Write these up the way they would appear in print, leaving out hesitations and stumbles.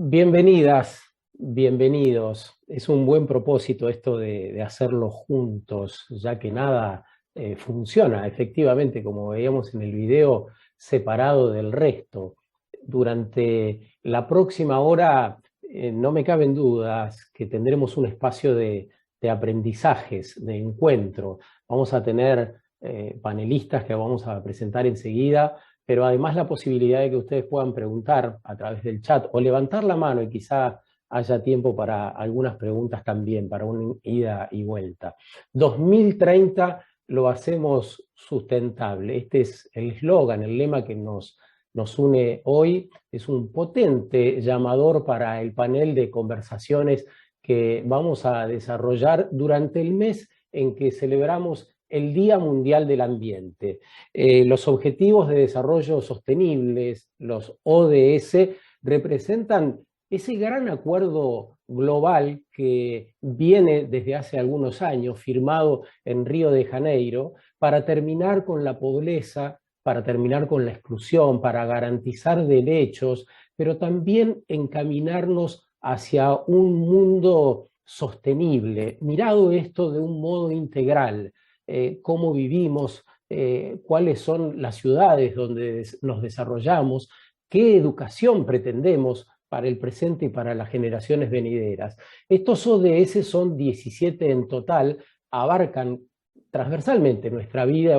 Bienvenidas, bienvenidos. Es un buen propósito esto de hacerlo juntos, ya que nada funciona efectivamente, como veíamos en el video, separado del resto. Durante la próxima hora, no me caben dudas que tendremos un espacio de aprendizajes, de encuentro. Vamos a tener panelistas que vamos a presentar enseguida, pero además la posibilidad de que ustedes puedan preguntar a través del chat o levantar la mano y quizá haya tiempo para algunas preguntas también, para una ida y vuelta. 2030 lo hacemos sustentable. Este es el eslogan, el lema que nos une hoy. Es un potente llamador para el panel de conversaciones que vamos a desarrollar durante el mes en que celebramos el Día Mundial del Ambiente. Los Objetivos de Desarrollo Sostenibles, los ODS, representan ese gran acuerdo global que viene desde hace algunos años, firmado en Río de Janeiro, para terminar con la pobreza, para terminar con la exclusión, para garantizar derechos, pero también encaminarnos hacia un mundo sostenible, mirado esto de un modo integral, cómo vivimos, cuáles son las ciudades donde nos desarrollamos, qué educación pretendemos para el presente y para las generaciones venideras. Estos ODS son 17 en total, abarcan transversalmente nuestra vida,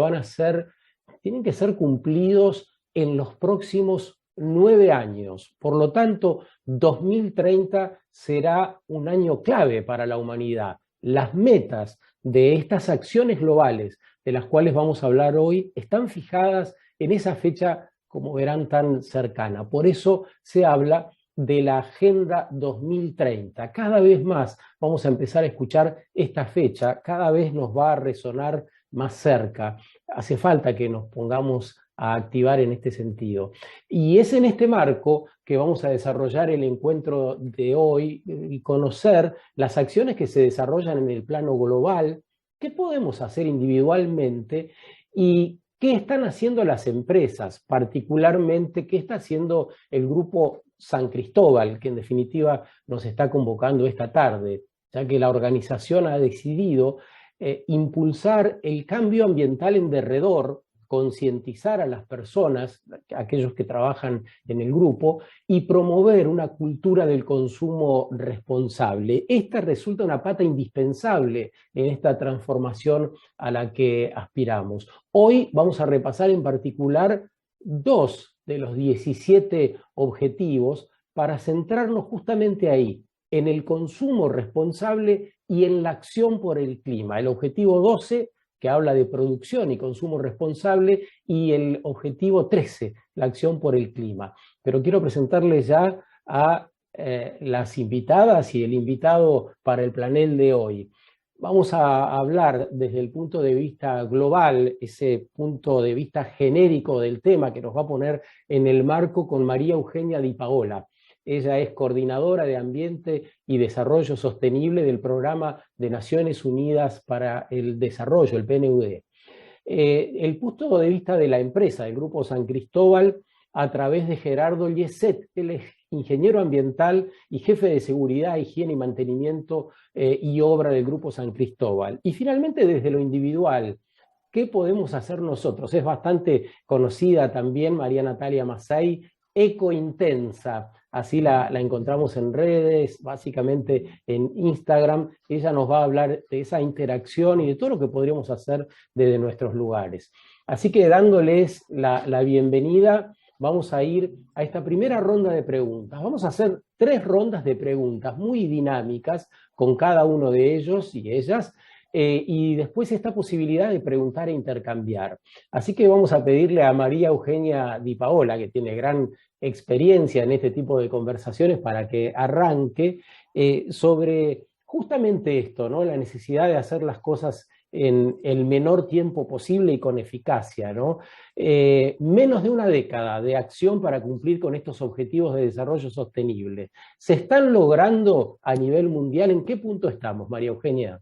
tienen que ser cumplidos en los próximos 9 años. Por lo tanto, 2030 será un año clave para la humanidad. Las metas de estas acciones globales de las cuales vamos a hablar hoy están fijadas en esa fecha, como verán, tan cercana. Por eso se habla de la Agenda 2030. Cada vez más vamos a empezar a escuchar esta fecha, cada vez nos va a resonar más cerca. Hace falta que nos pongamos a activar en este sentido. Y es en este marco que vamos a desarrollar el encuentro de hoy y conocer las acciones que se desarrollan en el plano global, qué podemos hacer individualmente y qué están haciendo las empresas, particularmente qué está haciendo el grupo San Cristóbal, que en definitiva nos está convocando esta tarde, ya que la organización ha decidido impulsar el cambio ambiental en derredor, concientizar a las personas, aquellos que trabajan en el grupo, y promover una cultura del consumo responsable. Esta resulta una pata indispensable en esta transformación a la que aspiramos. Hoy vamos a repasar en particular 2 de los 17 objetivos para centrarnos justamente ahí, en el consumo responsable y en la acción por el clima. El objetivo 12, que habla de producción y consumo responsable, y el objetivo 13, la acción por el clima. Pero quiero presentarles ya a las invitadas y el invitado para el panel de hoy. Vamos a hablar desde el punto de vista global, ese punto de vista genérico del tema que nos va a poner en el marco con María Eugenia Di Paola. Ella es coordinadora de Ambiente y Desarrollo Sostenible del Programa de Naciones Unidas para el Desarrollo, el PNUD. El punto de vista de la empresa, del Grupo San Cristóbal, a través de Gerardo Lieset. Él es ingeniero ambiental y jefe de seguridad, higiene y mantenimiento y obra del Grupo San Cristóbal. Y finalmente, desde lo individual, ¿qué podemos hacer nosotros? Es bastante conocida también María Natalia Masay, Ecointensa, así la encontramos en redes, básicamente en Instagram. Ella nos va a hablar de esa interacción y de todo lo que podríamos hacer desde nuestros lugares. Así que dándoles la bienvenida, vamos a ir a esta primera ronda de preguntas. Vamos a hacer 3 rondas de preguntas muy dinámicas con cada uno de ellos y ellas, y después esta posibilidad de preguntar e intercambiar. Así que vamos a pedirle a María Eugenia Di Paola, que tiene gran experiencia en este tipo de conversaciones, para que arranque sobre justamente esto, ¿no? La necesidad de hacer las cosas en el menor tiempo posible y con eficacia, ¿no? Menos de una década de acción para cumplir con estos objetivos de desarrollo sostenible. ¿Se están logrando a nivel mundial? ¿En qué punto estamos, María Eugenia?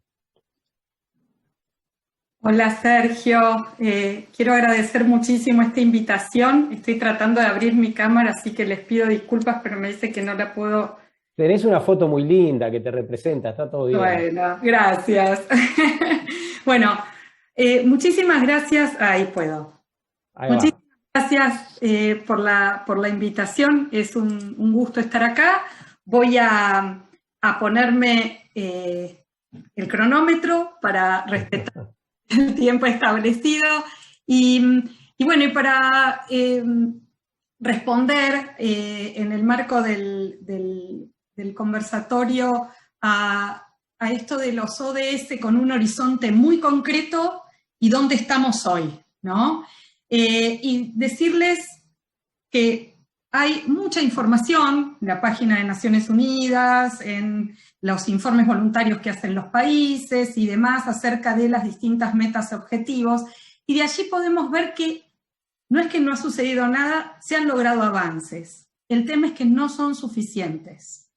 Hola Sergio, quiero agradecer muchísimo esta invitación. Estoy tratando de abrir mi cámara, así que les pido disculpas, pero me dice que no la puedo. Tenés una foto muy linda que te representa, está todo bien. Bueno, gracias. Bueno, muchísimas gracias. Ahí puedo. Ahí va. Muchísimas gracias por la invitación. Es un gusto estar acá. Voy a ponerme el cronómetro para respetar el tiempo establecido. Y bueno, y para responder en el marco del conversatorio a esto de los ODS con un horizonte muy concreto y dónde estamos hoy, ¿no? Y decirles que hay mucha información en la página de Naciones Unidas, en los informes voluntarios que hacen los países y demás acerca de las distintas metas y objetivos, y de allí podemos ver que no es que no ha sucedido nada, se han logrado avances. El tema es que no son suficientes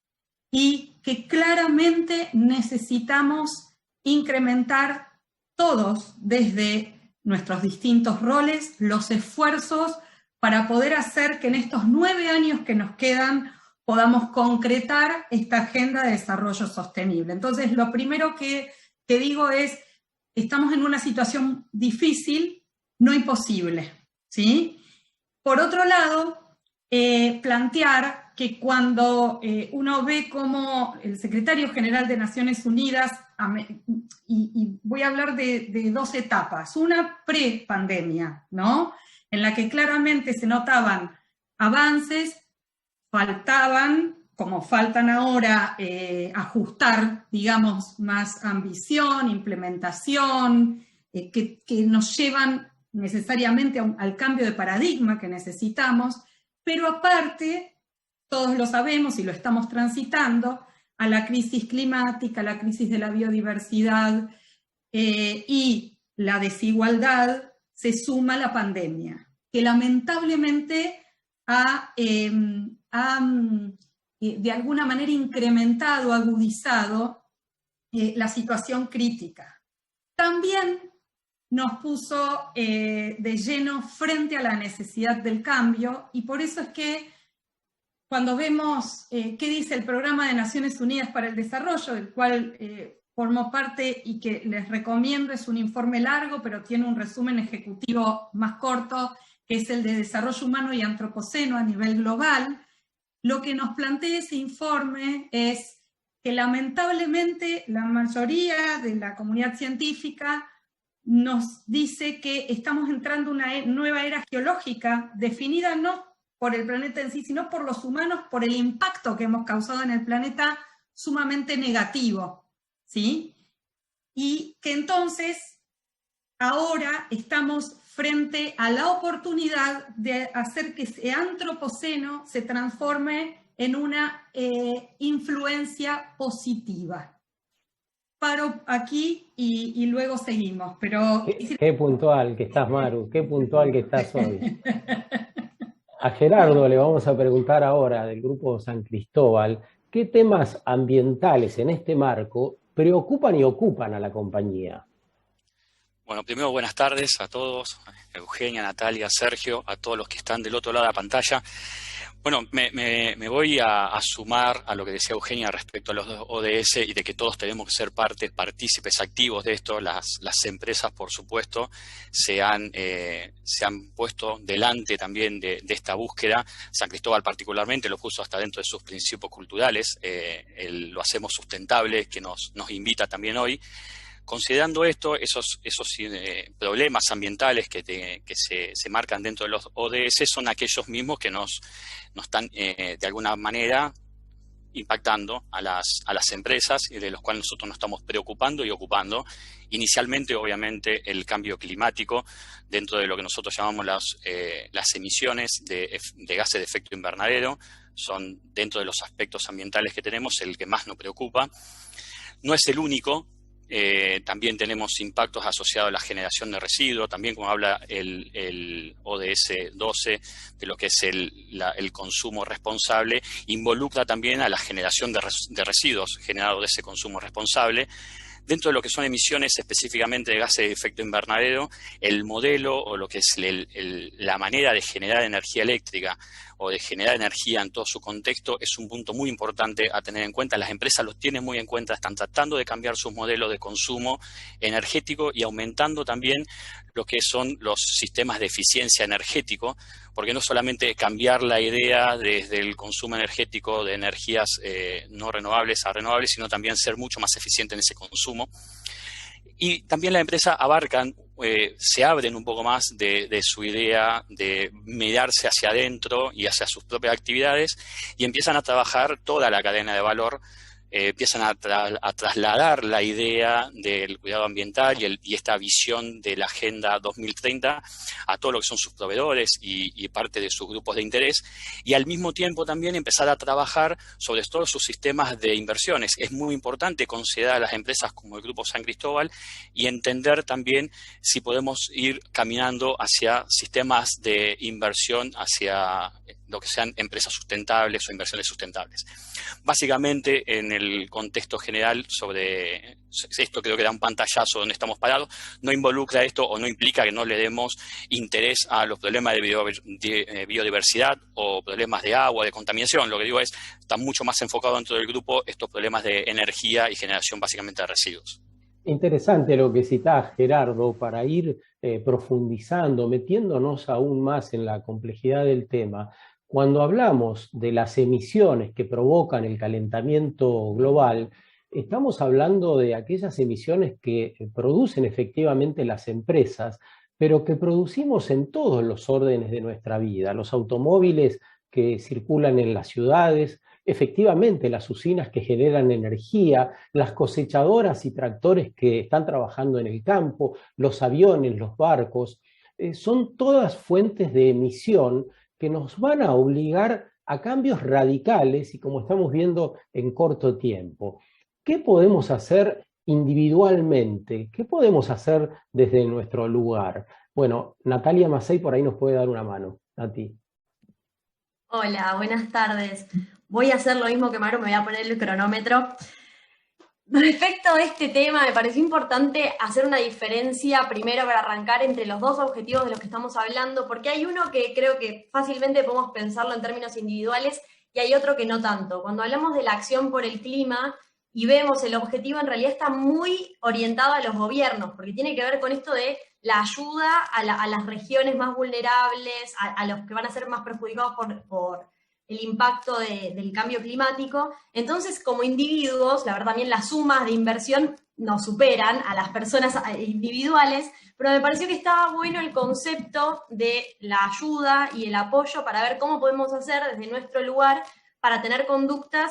y que claramente necesitamos incrementar todos desde nuestros distintos roles los esfuerzos para poder hacer que en estos 9 años que nos quedan podamos concretar esta agenda de desarrollo sostenible. Entonces, lo primero que digo es, estamos en una situación difícil, no imposible, ¿sí? Por otro lado, plantear que cuando uno ve cómo el secretario general de Naciones Unidas, y voy a hablar de 2 etapas, una pre-pandemia, ¿no?, en la que claramente se notaban avances, faltaban, como faltan ahora, ajustar, digamos, más ambición, implementación, que nos llevan necesariamente al cambio de paradigma que necesitamos, pero aparte, todos lo sabemos y lo estamos transitando, a la crisis climática, a la crisis de la biodiversidad y la desigualdad, se suma la pandemia, que lamentablemente ha de alguna manera incrementado, agudizado la situación crítica. También nos puso de lleno frente a la necesidad del cambio, y por eso es que cuando vemos qué dice el Programa de Naciones Unidas para el Desarrollo, del cual formo parte y que les recomiendo, es un informe largo, pero tiene un resumen ejecutivo más corto, que es el de Desarrollo Humano y Antropoceno a nivel global, lo que nos plantea ese informe es que lamentablemente la mayoría de la comunidad científica nos dice que estamos entrando en una nueva era geológica, definida no por el planeta en sí, sino por los humanos, por el impacto que hemos causado en el planeta sumamente negativo, ¿sí? Y que entonces ahora estamos frente a la oportunidad de hacer que ese antropoceno se transforme en una influencia positiva. Paro aquí y luego seguimos, pero... Qué puntual que estás, Maru, qué puntual que estás hoy. A Gerardo le vamos a preguntar ahora, del Grupo San Cristóbal, ¿qué temas ambientales en este marco preocupan y ocupan a la compañía? Bueno, primero buenas tardes a todos, Eugenia, Natalia, Sergio, a todos los que están del otro lado de la pantalla. Bueno, me voy a sumar a lo que decía Eugenia respecto a los ODS y de que todos tenemos que ser partícipes activos de esto. Las empresas, por supuesto, se han puesto delante también de esta búsqueda. San Cristóbal particularmente lo puso hasta dentro de sus principios culturales. Lo hacemos sustentable, que nos invita también hoy. Considerando esto, esos problemas ambientales que se marcan dentro de los ODS son aquellos mismos que nos están de alguna manera impactando a las empresas y de los cuales nosotros nos estamos preocupando y ocupando. Inicialmente, obviamente, el cambio climático dentro de lo que nosotros llamamos las emisiones de gases de efecto invernadero son, dentro de los aspectos ambientales que tenemos, el que más nos preocupa. No es el único. También tenemos impactos asociados a la generación de residuos, también como habla el ODS 12 de lo que es el consumo responsable, involucra también a la generación de residuos generados de ese consumo responsable. Dentro de lo que son emisiones específicamente de gases de efecto invernadero, el modelo o lo que es la manera de generar energía eléctrica o de generar energía en todo su contexto es un punto muy importante a tener en cuenta. Las empresas los tienen muy en cuenta, están tratando de cambiar sus modelos de consumo energético y aumentando también lo que son los sistemas de eficiencia energético, porque no solamente cambiar la idea desde el consumo energético de energías no renovables a renovables, sino también ser mucho más eficiente en ese consumo. Y también las empresas abarcan, se abren un poco más de su idea de mirarse hacia adentro y hacia sus propias actividades y empiezan a trabajar toda la cadena de valor, empiezan a trasladar la idea del cuidado ambiental y esta visión de la Agenda 2030 a todo lo que son sus proveedores y parte de sus grupos de interés, y al mismo tiempo también empezar a trabajar sobre todos sus sistemas de inversiones. Es muy importante considerar a las empresas como el Grupo San Cristóbal y entender también si podemos ir caminando hacia sistemas de inversión, hacia lo que sean empresas sustentables o inversiones sustentables. Básicamente, en el contexto general sobre esto, creo que da un pantallazo donde estamos parados, no involucra esto o no implica que no le demos interés a los problemas de biodiversidad o problemas de agua, de contaminación. Lo que digo es, está mucho más enfocado dentro del grupo estos problemas de energía y generación básicamente de residuos. Interesante lo que citás, Gerardo, para ir profundizando, metiéndonos aún más en la complejidad del tema. Cuando hablamos de las emisiones que provocan el calentamiento global, estamos hablando de aquellas emisiones que producen efectivamente las empresas, pero que producimos en todos los órdenes de nuestra vida. Los automóviles que circulan en las ciudades, efectivamente las usinas que generan energía, las cosechadoras y tractores que están trabajando en el campo, los aviones, los barcos, son todas fuentes de emisión que nos van a obligar a cambios radicales y, como estamos viendo, en corto tiempo. ¿Qué podemos hacer individualmente? ¿Qué podemos hacer desde nuestro lugar? Bueno, Natalia Macei por ahí nos puede dar una mano. A ti. Hola, buenas tardes. Voy a hacer lo mismo que Maru, me voy a poner el cronómetro. Respecto a este tema, me pareció importante hacer una diferencia primero para arrancar entre los dos objetivos de los que estamos hablando, porque hay uno que creo que fácilmente podemos pensarlo en términos individuales y hay otro que no tanto. Cuando hablamos de la acción por el clima y vemos el objetivo, en realidad está muy orientado a los gobiernos, porque tiene que ver con esto de la ayuda a las regiones más vulnerables, a los que van a ser más perjudicados por el impacto del cambio climático. Entonces, como individuos, la verdad también las sumas de inversión nos superan a las personas individuales, pero me pareció que estaba bueno el concepto de la ayuda y el apoyo para ver cómo podemos hacer desde nuestro lugar para tener conductas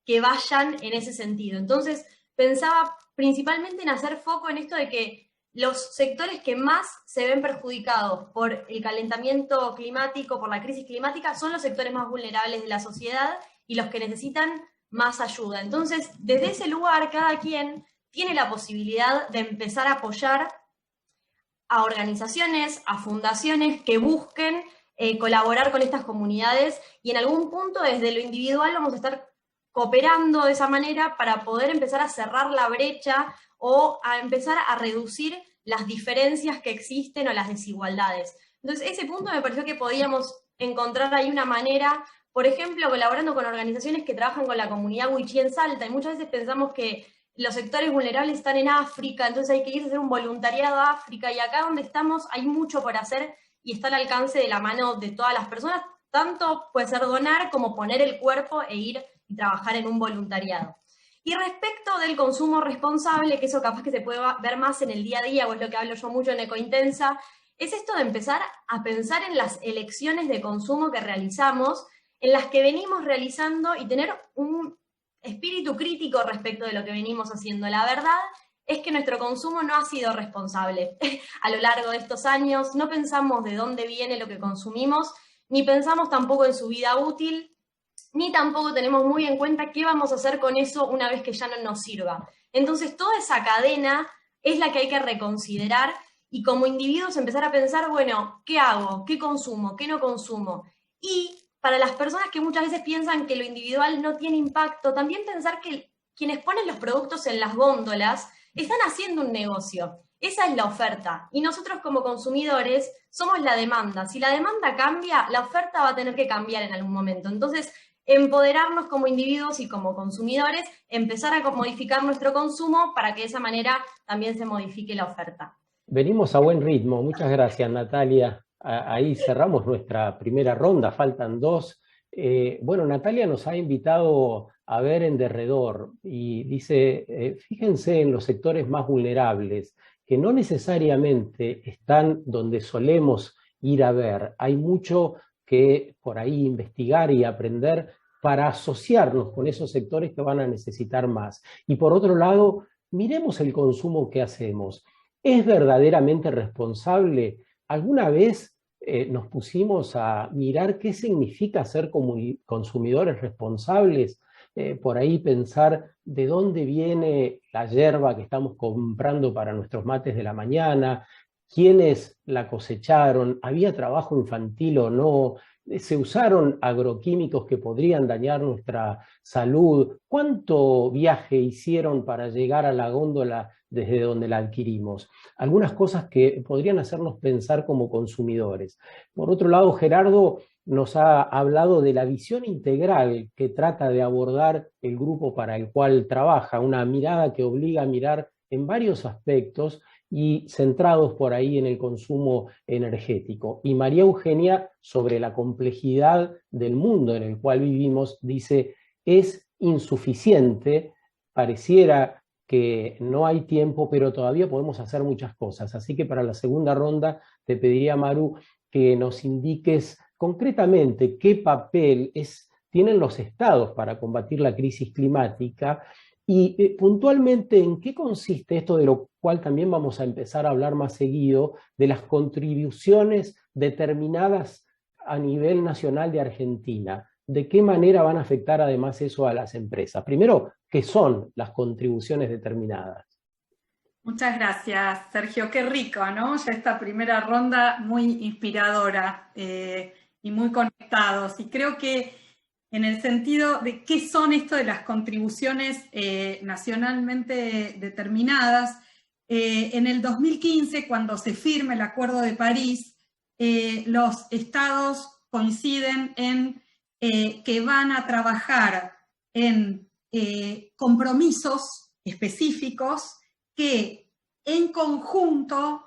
que vayan en ese sentido. Entonces, pensaba principalmente en hacer foco en esto de que los sectores que más se ven perjudicados por el calentamiento climático, por la crisis climática, son los sectores más vulnerables de la sociedad y los que necesitan más ayuda. Entonces, desde ese lugar, cada quien tiene la posibilidad de empezar a apoyar a organizaciones, a fundaciones que busquen colaborar con estas comunidades, y en algún punto desde lo individual vamos a estar cooperando de esa manera para poder empezar a cerrar la brecha o a empezar a reducir las diferencias que existen o las desigualdades. Entonces, ese punto me pareció que podíamos encontrar ahí una manera, por ejemplo, colaborando con organizaciones que trabajan con la comunidad wichí en Salta, y muchas veces pensamos que los sectores vulnerables están en África, entonces hay que ir a hacer un voluntariado a África, y acá donde estamos hay mucho por hacer y está al alcance de la mano de todas las personas, tanto puede ser donar como poner el cuerpo e ir y trabajar en un voluntariado. Y respecto del consumo responsable, que eso capaz que se puede ver más en el día a día, o es lo que hablo yo mucho en Ecointensa, es esto de empezar a pensar en las elecciones de consumo que realizamos, en las que venimos realizando, y tener un espíritu crítico respecto de lo que venimos haciendo. La verdad es que nuestro consumo no ha sido responsable a lo largo de estos años, no pensamos de dónde viene lo que consumimos, ni pensamos tampoco en su vida útil, ni tampoco tenemos muy en cuenta qué vamos a hacer con eso una vez que ya no nos sirva. Entonces, toda esa cadena es la que hay que reconsiderar y como individuos empezar a pensar, bueno, ¿qué hago? ¿Qué consumo? ¿Qué no consumo? Y para las personas que muchas veces piensan que lo individual no tiene impacto, también pensar que quienes ponen los productos en las góndolas están haciendo un negocio. Esa es la oferta. Y nosotros como consumidores somos la demanda. Si la demanda cambia, la oferta va a tener que cambiar en algún momento. Entonces, empoderarnos como individuos y como consumidores, empezar a modificar nuestro consumo para que de esa manera también se modifique la oferta. Venimos a buen ritmo. Muchas gracias, Natalia. Ahí cerramos nuestra primera ronda, faltan 2. Bueno, Natalia nos ha invitado a ver en derredor y dice, fíjense en los sectores más vulnerables, que no necesariamente están donde solemos ir a ver. Hay mucho que por ahí investigar y aprender para asociarnos con esos sectores que van a necesitar más. Y por otro lado, miremos el consumo que hacemos. ¿Es verdaderamente responsable? ¿Alguna vez nos pusimos a mirar qué significa ser consumidores responsables? Por ahí pensar de dónde viene la yerba que estamos comprando para nuestros mates de la mañana, quiénes la cosecharon, había trabajo infantil o no, se usaron agroquímicos que podrían dañar nuestra salud, cuánto viaje hicieron para llegar a la góndola desde donde la adquirimos. Algunas cosas que podrían hacernos pensar como consumidores. Por otro lado, Gerardo nos ha hablado de la visión integral que trata de abordar el grupo para el cual trabaja, una mirada que obliga a mirar en varios aspectos y centrados por ahí en el consumo energético. Y María Eugenia, sobre la complejidad del mundo en el cual vivimos, dice, es insuficiente, pareciera que no hay tiempo, pero todavía podemos hacer muchas cosas. Así que para la segunda ronda te pediría, Maru, que nos indiques concretamente qué papel tienen los estados para combatir la crisis climática y puntualmente en qué consiste esto, de lo cual también vamos a empezar a hablar más seguido, de las contribuciones determinadas a nivel nacional de Argentina. ¿De qué manera van a afectar además eso a las empresas? Primero, ¿qué son las contribuciones determinadas? Muchas gracias, Sergio. Qué rico, ¿no? Ya esta primera ronda muy inspiradora y muy conectados. Y creo que en el sentido de qué son esto de las contribuciones nacionalmente determinadas, en el 2015, cuando se firma el Acuerdo de París, los estados coinciden en que van a trabajar en compromisos específicos que en conjunto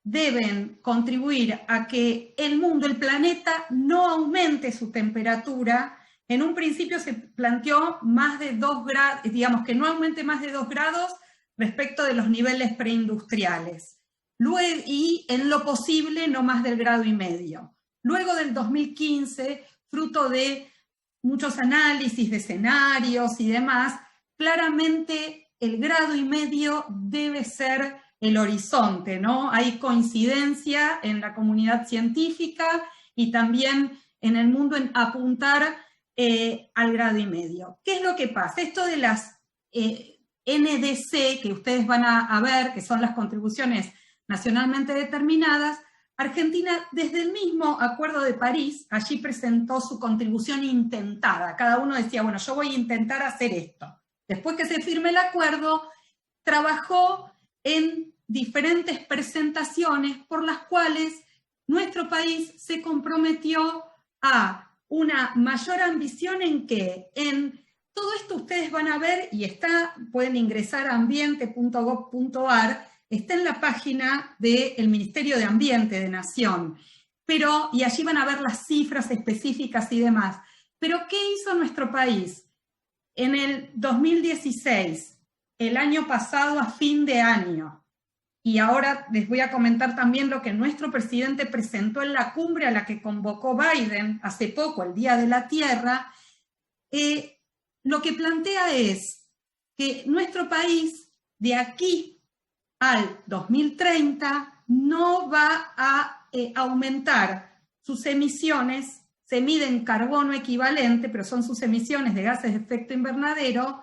deben contribuir a que el mundo, el planeta, no aumente su temperatura. En un principio se planteó más de 2 grados, digamos que no aumente más de 2 grados respecto de los niveles preindustriales. Luego, y en lo posible no más del 1,5 grados. Luego del 2015, fruto de muchos análisis de escenarios y demás, claramente el 1,5 grados debe ser el horizonte, ¿no? Hay coincidencia en la comunidad científica y también en el mundo en apuntar al 1,5 grados. ¿Qué es lo que pasa? Esto de las NDC, que ustedes van a ver, que son las contribuciones nacionalmente determinadas, Argentina, desde el mismo Acuerdo de París, allí presentó su contribución intentada. Cada uno decía, bueno, yo voy a intentar hacer esto. Después que se firme el acuerdo, trabajó en diferentes presentaciones por las cuales nuestro país se comprometió a una mayor ambición en que en todo esto ustedes van a ver, y pueden ingresar a ambiente.gov.ar, está en la página del Ministerio de Ambiente de Nación, y allí van a ver las cifras específicas y demás. Pero ¿qué hizo nuestro país? En el 2016, el año pasado a fin de año, y ahora les voy a comentar también lo que nuestro presidente presentó en la cumbre a la que convocó Biden hace poco, el Día de la Tierra, lo que plantea es que nuestro país, de aquí al 2030, no va a aumentar sus emisiones, se mide en carbono equivalente, pero son sus emisiones de gases de efecto invernadero,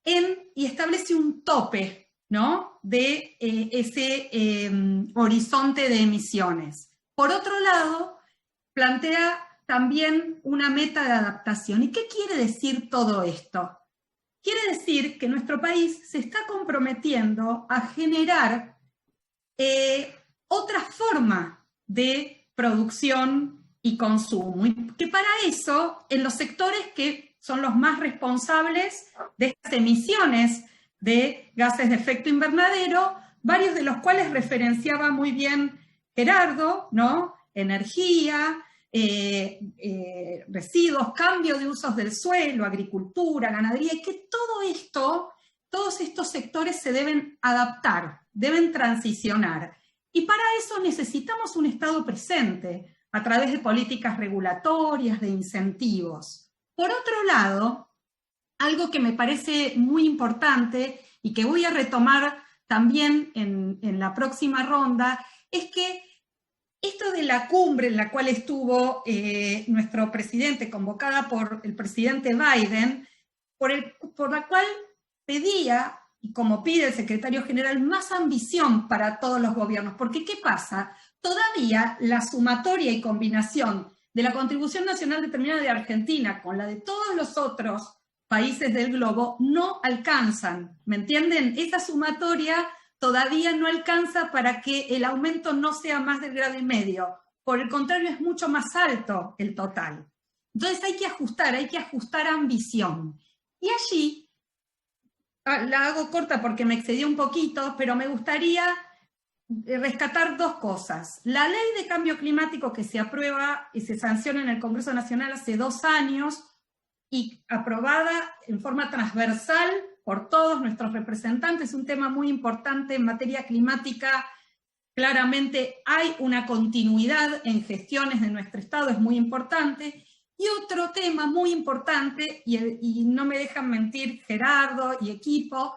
y establece un tope, ¿no?, de ese horizonte de emisiones. Por otro lado, plantea también una meta de adaptación. ¿Y qué quiere decir todo esto? quiere decir que nuestro país se está comprometiendo a generar otra forma de producción y consumo, y que para eso, en los sectores que son los más responsables de estas emisiones de gases de efecto invernadero, varios de los cuales referenciaba muy bien Gerardo, ¿no? Energía, residuos, cambio de usos del suelo, agricultura, ganadería, y que todos estos sectores se deben adaptar, deben transicionar. Y para eso necesitamos un Estado presente, a través de políticas regulatorias, de incentivos. Por otro lado, algo que me parece muy importante y que voy a retomar también en la próxima ronda, es que esto de la cumbre en la cual estuvo nuestro presidente, convocada por el presidente Biden, por la cual pedía, y como pide el secretario general, más ambición para todos los gobiernos. Porque ¿qué pasa? Todavía la sumatoria y combinación de la contribución nacional determinada de Argentina con la de todos los otros países del globo no alcanzan, ¿me entienden? Esa sumatoria todavía no alcanza para que el aumento no sea más del 1,5 grados. Por el contrario, es mucho más alto el total. Entonces hay que ajustar ambición. Y allí, la hago corta porque me excedí un poquito, pero me gustaría rescatar dos cosas. La ley de cambio climático que se aprueba y se sanciona en el Congreso Nacional hace 2 años y aprobada en forma transversal por todos nuestros representantes, un tema muy importante en materia climática. Claramente hay una continuidad en gestiones de nuestro Estado, es muy importante. Y otro tema muy importante, y no me dejan mentir Gerardo y equipo,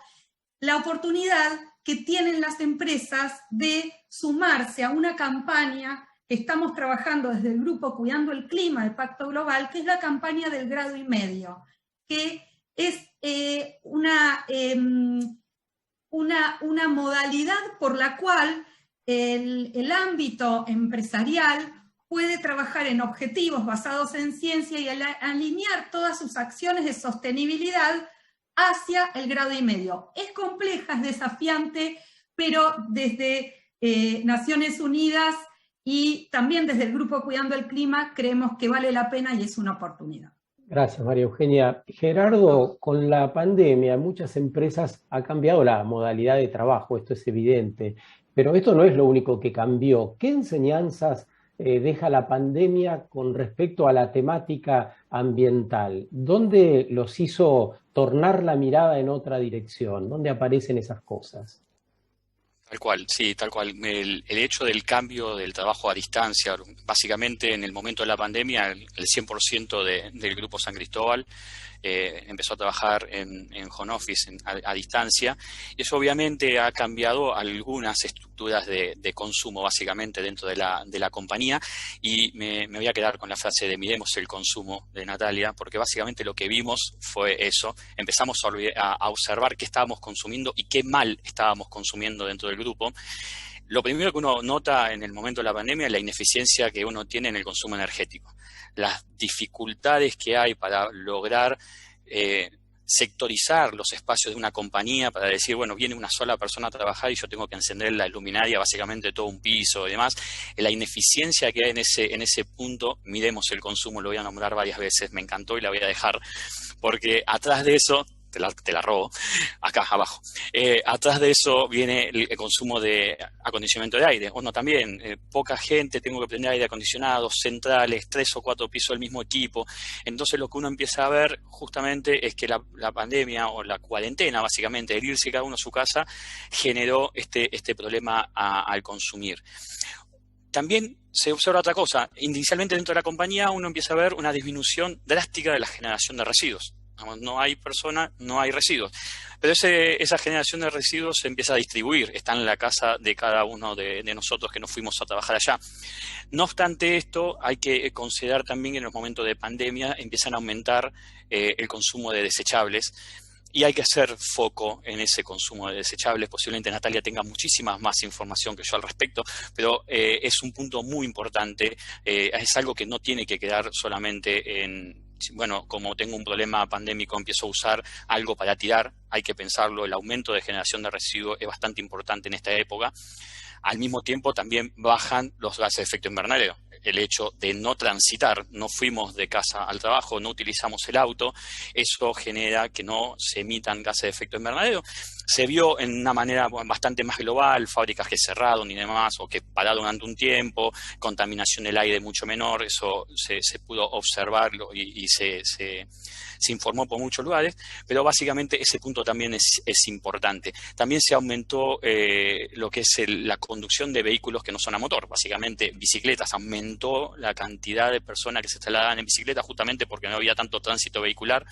la oportunidad que tienen las empresas de sumarse a una campaña que estamos trabajando desde el grupo Cuidando el Clima del Pacto Global, que es la campaña del 1,5 grados, que es una modalidad por la cual el ámbito empresarial puede trabajar en objetivos basados en ciencia y alinear todas sus acciones de sostenibilidad hacia el 1,5 grados. Es compleja, es desafiante, pero desde Naciones Unidas y también desde el Grupo Cuidando el Clima creemos que vale la pena y es una oportunidad. Gracias, María Eugenia. Gerardo, con la pandemia muchas empresas han cambiado la modalidad de trabajo, esto es evidente, pero esto no es lo único que cambió. ¿Qué enseñanzas deja la pandemia con respecto a la temática ambiental? ¿Dónde los hizo tornar la mirada en otra dirección? ¿Dónde aparecen esas cosas? Tal cual, sí, tal cual. El hecho del cambio del trabajo a distancia, básicamente en el momento de la pandemia, el 100% del Grupo San Cristóbal empezó a trabajar en home office, a distancia, y eso obviamente ha cambiado algunas estructuras de consumo, básicamente, dentro de la compañía, y me voy a quedar con la frase de miremos el consumo de Natalia, porque básicamente lo que vimos fue eso. Empezamos a observar qué estábamos consumiendo y qué mal estábamos consumiendo dentro del grupo. Lo primero que uno nota en el momento de la pandemia es la ineficiencia que uno tiene en el consumo energético. Las dificultades que hay para lograr sectorizar los espacios de una compañía para decir, bueno, viene una sola persona a trabajar y yo tengo que encender la luminaria, básicamente todo un piso y demás. La ineficiencia que hay en ese punto, miremos el consumo, lo voy a nombrar varias veces, me encantó y la voy a dejar, porque atrás de eso, te la robo, acá abajo. Atrás de eso viene el consumo de acondicionamiento de aire. Uno también, poca gente, tengo que prender aire acondicionado, centrales, 3 o 4 pisos del mismo equipo. Entonces lo que uno empieza a ver justamente es que la pandemia o la cuarentena, básicamente, el irse cada uno a su casa, generó este problema al consumir. También se observa otra cosa. Inicialmente dentro de la compañía uno empieza a ver una disminución drástica de la generación de residuos. No hay personas, no hay residuos. Pero esa generación de residuos se empieza a distribuir, está en la casa de cada uno de nosotros que nos fuimos a trabajar allá. No obstante esto, hay que considerar también que en los momentos de pandemia empiezan a aumentar el consumo de desechables, y hay que hacer foco en ese consumo de desechables. Posiblemente Natalia tenga muchísima más información que yo al respecto, pero es un punto muy importante, es algo que no tiene que quedar solamente en bueno, como tengo un problema pandémico, empiezo a usar algo para tirar, hay que pensarlo, el aumento de generación de residuos es bastante importante en esta época. Al mismo tiempo también bajan los gases de efecto invernadero. El hecho de no transitar, no fuimos de casa al trabajo, no utilizamos el auto, eso genera que no se emitan gases de efecto invernadero. Se vio en una manera bastante más global, fábricas que cerraron y demás, o que pararon durante un tiempo, contaminación del aire mucho menor, eso se pudo observar y se informó por muchos lugares, pero básicamente ese punto también es importante. También se aumentó lo que es la conducción de vehículos que no son a motor, básicamente bicicletas, aumentó la cantidad de personas que se trasladan en bicicleta justamente porque no había tanto tránsito vehicular.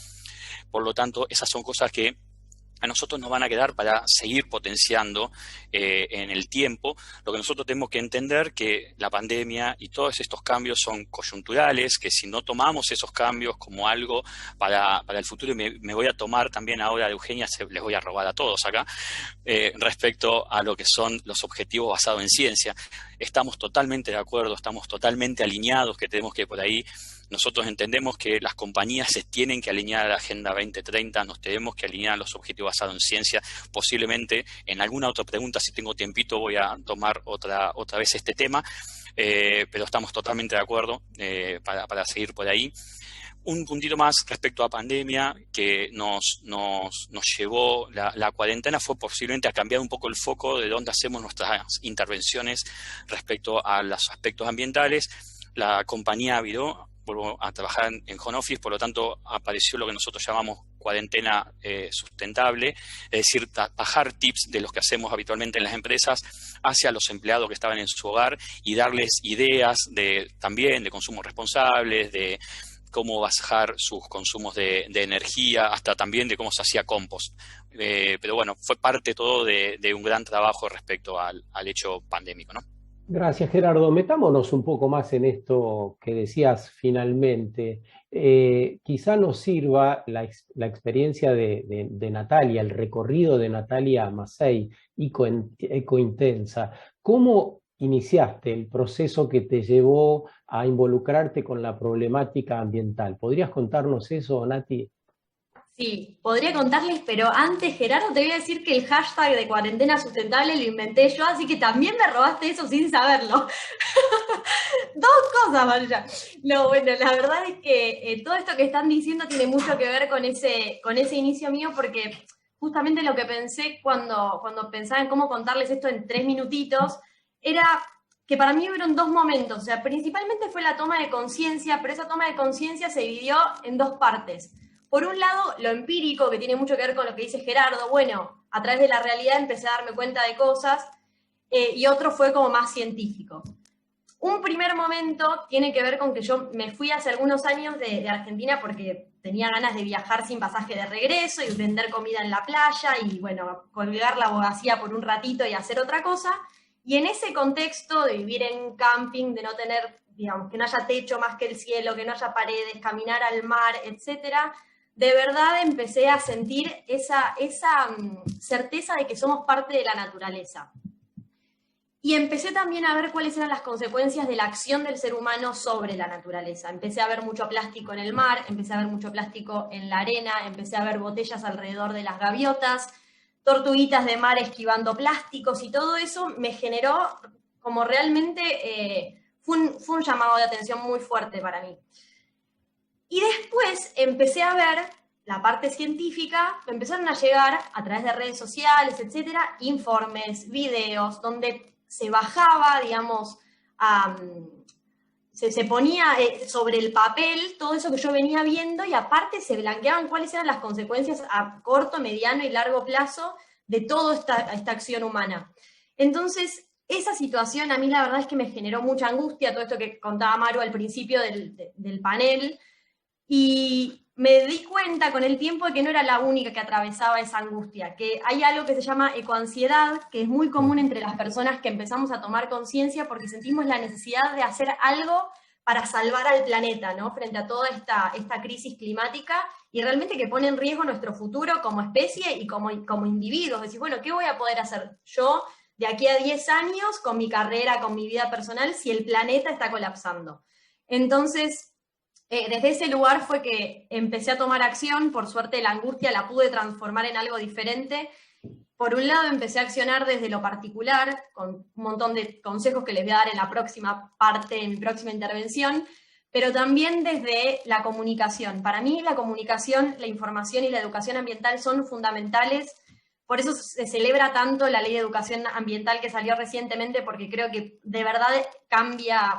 Por lo tanto, esas son cosas que a nosotros nos van a quedar para seguir potenciando en el tiempo. Lo que nosotros tenemos que entender que la pandemia y todos estos cambios son coyunturales, que si no tomamos esos cambios como algo para el futuro, y me voy a tomar también ahora de Eugenia, les voy a robar a todos acá, respecto a lo que son los objetivos basados en ciencia. Estamos totalmente de acuerdo, estamos totalmente alineados, que tenemos que por ahí. Nosotros entendemos que las compañías se tienen que alinear a la Agenda 2030, nos tenemos que alinear a los objetivos basados en ciencia. Posiblemente en alguna otra pregunta, si tengo tiempito, voy a tomar otra vez este tema, pero estamos totalmente de acuerdo para seguir por ahí. Un puntito más respecto a pandemia que nos llevó la cuarentena fue posiblemente a cambiar un poco el foco de dónde hacemos nuestras intervenciones respecto a los aspectos ambientales. La compañía viró, vuelvo a trabajar en home office, por lo tanto apareció lo que nosotros llamamos cuarentena sustentable, es decir, bajar tips de los que hacemos habitualmente en las empresas hacia los empleados que estaban en su hogar y darles ideas también de consumos responsables, de cómo bajar sus consumos de energía, hasta también de cómo se hacía compost. Pero bueno, fue parte todo de un gran trabajo respecto al hecho pandémico, ¿no? Gracias, Gerardo. Metámonos un poco más en esto que decías finalmente. Quizá nos sirva la experiencia de Natalia, el recorrido de Natalia Massey, Ecointensa. ¿Cómo iniciaste el proceso que te llevó a involucrarte con la problemática ambiental? ¿Podrías contarnos eso, Nati? Sí, podría contarles, pero antes, Gerardo, te voy a decir que el hashtag de cuarentena sustentable lo inventé yo, así que también me robaste eso sin saberlo. Dos cosas, Marulla. No, bueno, la verdad es que todo esto que están diciendo tiene mucho que ver con ese inicio mío, porque justamente lo que pensé cuando pensaba en cómo contarles esto en 3 minutitos, era que para mí hubieron 2 momentos. O sea, principalmente fue la toma de conciencia, pero esa toma de conciencia se dividió en 2 partes. Por un lado, lo empírico, que tiene mucho que ver con lo que dice Gerardo. Bueno, a través de la realidad empecé a darme cuenta de cosas, y otro fue como más científico. Un primer momento tiene que ver con que yo me fui hace algunos años de Argentina porque tenía ganas de viajar sin pasaje de regreso y vender comida en la playa y, bueno, colgar la abogacía por un ratito y hacer otra cosa. Y en ese contexto de vivir en un camping, de no tener, digamos, que no haya techo más que el cielo, que no haya paredes, caminar al mar, etcétera, de verdad empecé a sentir esa certeza de que somos parte de la naturaleza. Y empecé también a ver cuáles eran las consecuencias de la acción del ser humano sobre la naturaleza. Empecé a ver mucho plástico en el mar, empecé a ver mucho plástico en la arena, empecé a ver botellas alrededor de las gaviotas, tortuguitas de mar esquivando plásticos, y todo eso me generó como realmente, fue un llamado de atención muy fuerte para mí. Y después empecé a ver la parte científica, me empezaron a llegar a través de redes sociales, etcétera, informes, videos, donde se bajaba, digamos, se ponía sobre el papel todo eso que yo venía viendo, y aparte se blanqueaban cuáles eran las consecuencias a corto, mediano y largo plazo de toda esta acción humana. Entonces, esa situación a mí la verdad es que me generó mucha angustia, todo esto que contaba Maru al principio del panel, y me di cuenta con el tiempo de que no era la única que atravesaba esa angustia, que hay algo que se llama ecoansiedad, que es muy común entre las personas que empezamos a tomar conciencia porque sentimos la necesidad de hacer algo para salvar al planeta, ¿no? Frente a toda esta crisis climática, y realmente que pone en riesgo nuestro futuro como especie y como individuos. Decir, bueno, ¿qué voy a poder hacer yo de aquí a 10 años con mi carrera, con mi vida personal, si el planeta está colapsando? Entonces, Desde ese lugar fue que empecé a tomar acción. Por suerte la angustia la pude transformar en algo diferente. Por un lado empecé a accionar desde lo particular, con un montón de consejos que les voy a dar en la próxima parte, en mi próxima intervención, pero también desde la comunicación. Para mí la comunicación, la información y la educación ambiental son fundamentales. Por eso se celebra tanto la ley de educación ambiental que salió recientemente, porque creo que de verdad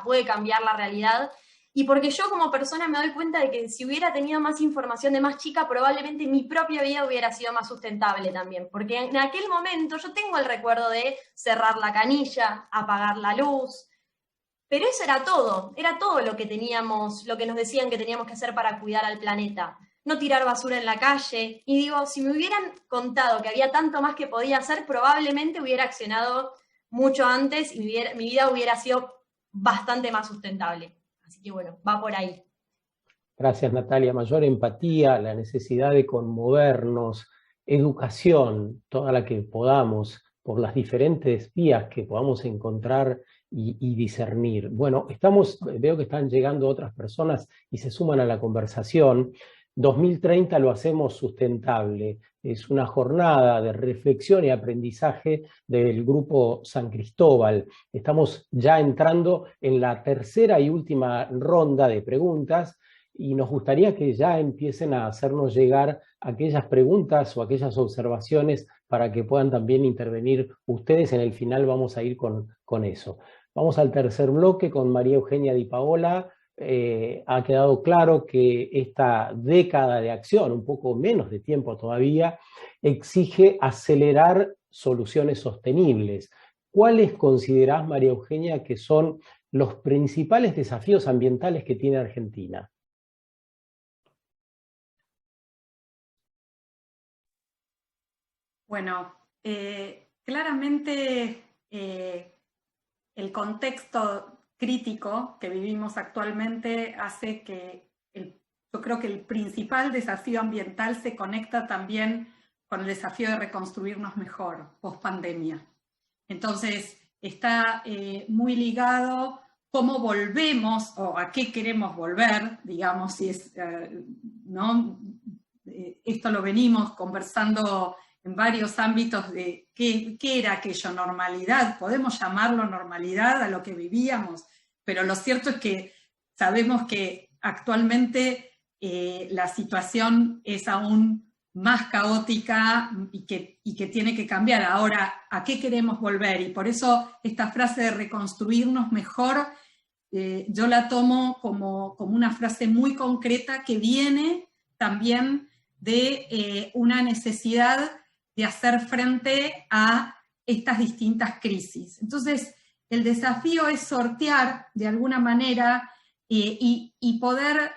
puede cambiar la realidad. Y porque yo como persona me doy cuenta de que si hubiera tenido más información de más chica, probablemente mi propia vida hubiera sido más sustentable también. Porque en aquel momento yo tengo el recuerdo de cerrar la canilla, apagar la luz, pero eso era todo lo que teníamos, lo que nos decían que teníamos que hacer para cuidar al planeta. No tirar basura en la calle. Y digo, si me hubieran contado que había tanto más que podía hacer, probablemente hubiera accionado mucho antes y mi vida hubiera sido bastante más sustentable. Así que bueno, va por ahí. Gracias, Natalia. Mayor empatía, la necesidad de conmovernos, educación, toda la que podamos, por las diferentes vías que podamos encontrar y discernir. Bueno, veo que están llegando otras personas y se suman a la conversación. 2030 lo hacemos sustentable. Es una jornada de reflexión y aprendizaje del Grupo San Cristóbal. Estamos ya entrando en la tercera y última ronda de preguntas y nos gustaría que ya empiecen a hacernos llegar aquellas preguntas o aquellas observaciones para que puedan también intervenir ustedes. En el final vamos a ir con eso. Vamos al tercer bloque con María Eugenia Di Paola. Ha quedado claro que esta década de acción, un poco menos de tiempo todavía, exige acelerar soluciones sostenibles. ¿Cuáles considerás, María Eugenia, que son los principales desafíos ambientales que tiene Argentina? Bueno, claramente el contexto crítico que vivimos actualmente hace que yo creo que el principal desafío ambiental se conecta también con el desafío de reconstruirnos mejor post pandemia. Entonces está muy ligado cómo volvemos o a qué queremos volver, digamos, si es, ¿no? Esto lo venimos conversando en varios ámbitos de qué era aquello, normalidad, podemos llamarlo normalidad a lo que vivíamos, pero lo cierto es que sabemos que actualmente la situación es aún más caótica y que tiene que cambiar. Ahora, ¿a qué queremos volver? Y por eso esta frase de reconstruirnos mejor, yo la tomo como una frase muy concreta que viene también de una necesidad de hacer frente a estas distintas crisis. Entonces, el desafío es sortear de alguna manera y poder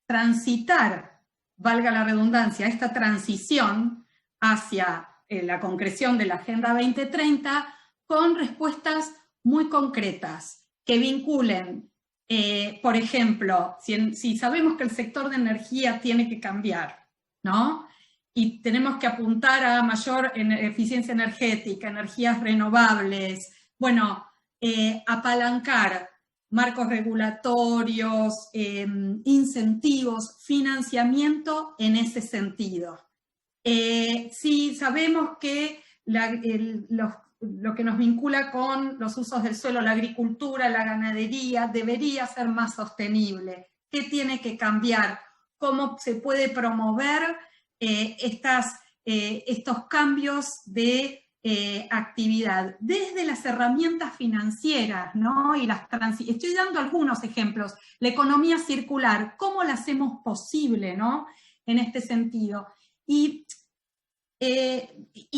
transitar, valga la redundancia, esta transición hacia la concreción de la Agenda 2030 con respuestas muy concretas que vinculen, por ejemplo, si sabemos que el sector de energía tiene que cambiar, ¿no? Y tenemos que apuntar a mayor eficiencia energética, energías renovables, bueno, apalancar marcos regulatorios, incentivos, financiamiento en ese sentido. Si sabemos que lo que nos vincula con los usos del suelo, la agricultura, la ganadería, debería ser más sostenible. ¿Qué tiene que cambiar? ¿Cómo se puede promover estos cambios de actividad? Desde las herramientas financieras, ¿no? Estoy dando algunos ejemplos. La economía circular, ¿cómo la hacemos posible, ¿no? En este sentido. Y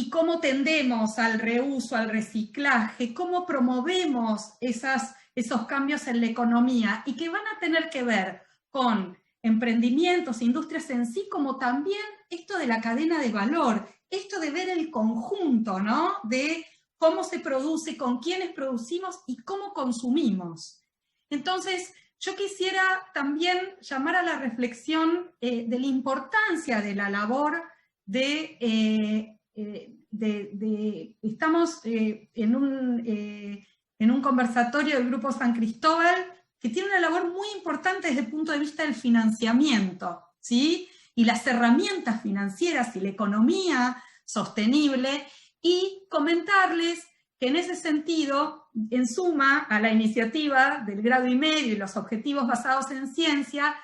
cómo tendemos al reuso, al reciclaje, cómo promovemos esos cambios en la economía y que van a tener que ver con emprendimientos, industrias en sí, como también esto de la cadena de valor, esto de ver el conjunto, ¿no? De cómo se produce, con quiénes producimos y cómo consumimos. Entonces, yo quisiera también llamar a la reflexión de la importancia de la labor estamos en un conversatorio del Grupo San Cristóbal que tiene una labor muy importante desde el punto de vista del financiamiento, ¿sí? Y las herramientas financieras y la economía sostenible, y comentarles que en ese sentido, en suma a la iniciativa del grado y medio y los objetivos basados en ciencia,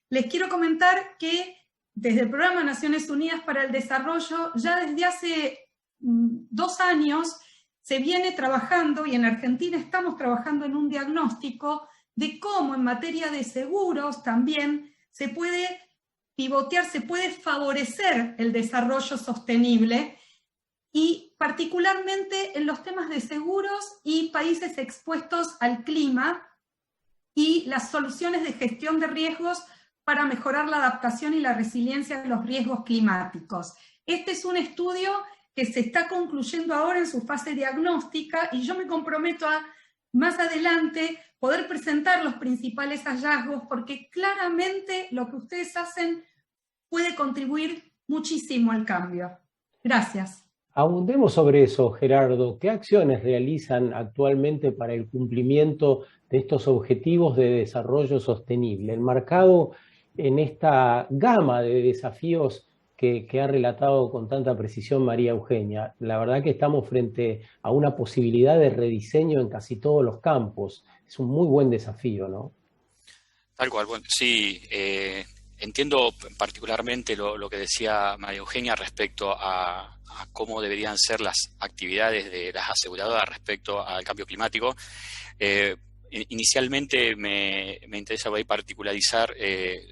les quiero comentar que desde el Programa Naciones Unidas para el Desarrollo, ya desde hace 2 años, se viene trabajando, y en Argentina estamos trabajando en un diagnóstico de cómo en materia de seguros también se puede pivotear, se puede favorecer el desarrollo sostenible, y particularmente en los temas de seguros y países expuestos al clima, y las soluciones de gestión de riesgos para mejorar la adaptación y la resiliencia a los riesgos climáticos. Este es un estudio que se está concluyendo ahora en su fase diagnóstica, y yo me comprometo a, más adelante, poder presentar los principales hallazgos, porque claramente lo que ustedes hacen puede contribuir muchísimo al cambio. Gracias. Ahondemos sobre eso, Gerardo. ¿Qué acciones realizan actualmente para el cumplimiento de estos objetivos de desarrollo sostenible, enmarcado en esta gama de desafíos que ha relatado con tanta precisión María Eugenia? La verdad que estamos frente a una posibilidad de rediseño en casi todos los campos. Es un muy buen desafío, ¿no? Tal cual, bueno, sí. Entiendo particularmente lo que decía María Eugenia respecto a cómo deberían ser las actividades de las aseguradoras respecto al cambio climático. Inicialmente me interesa por ahí particularizar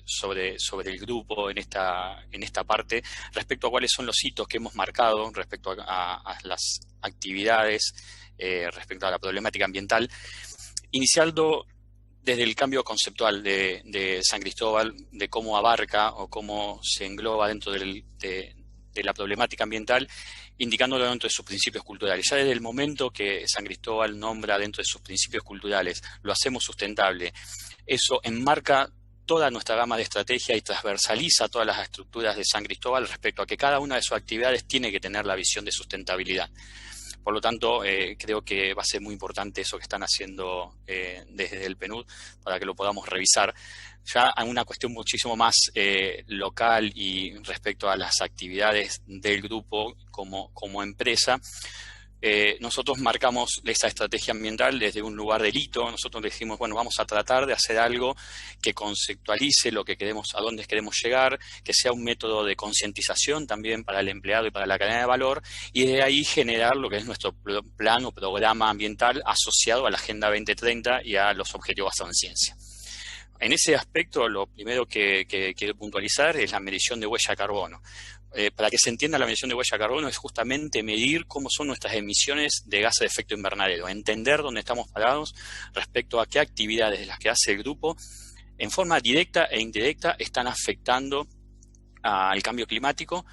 sobre el grupo en esta parte respecto a cuáles son los hitos que hemos marcado respecto a las actividades respecto a la problemática ambiental, iniciando desde el cambio conceptual de San Cristóbal, de cómo abarca o cómo se engloba dentro de la problemática ambiental, indicándolo dentro de sus principios culturales. Ya desde el momento que San Cristóbal nombra dentro de sus principios culturales, lo hacemos sustentable, eso enmarca toda nuestra gama de estrategia y transversaliza todas las estructuras de San Cristóbal respecto a que cada una de sus actividades tiene que tener la visión de sustentabilidad. Por lo tanto, creo que va a ser muy importante eso que están haciendo desde el PNUD para que lo podamos revisar. Ya en una cuestión muchísimo más local y respecto a las actividades del grupo como empresa, nosotros marcamos esa estrategia ambiental desde un lugar del hito. Nosotros dijimos, bueno, vamos a tratar de hacer algo que conceptualice lo que queremos, a dónde queremos llegar, que sea un método de concientización también para el empleado y para la cadena de valor, y de ahí generar lo que es nuestro plan o programa ambiental asociado a la Agenda 2030 y a los objetivos basados en ciencia. En ese aspecto, lo primero que quiero puntualizar es la medición de huella de carbono. Para que se entienda, la medición de huella de carbono es justamente medir cómo son nuestras emisiones de gases de efecto invernadero, entender dónde estamos parados respecto a qué actividades de las que hace el grupo en forma directa e indirecta están afectando al cambio climático,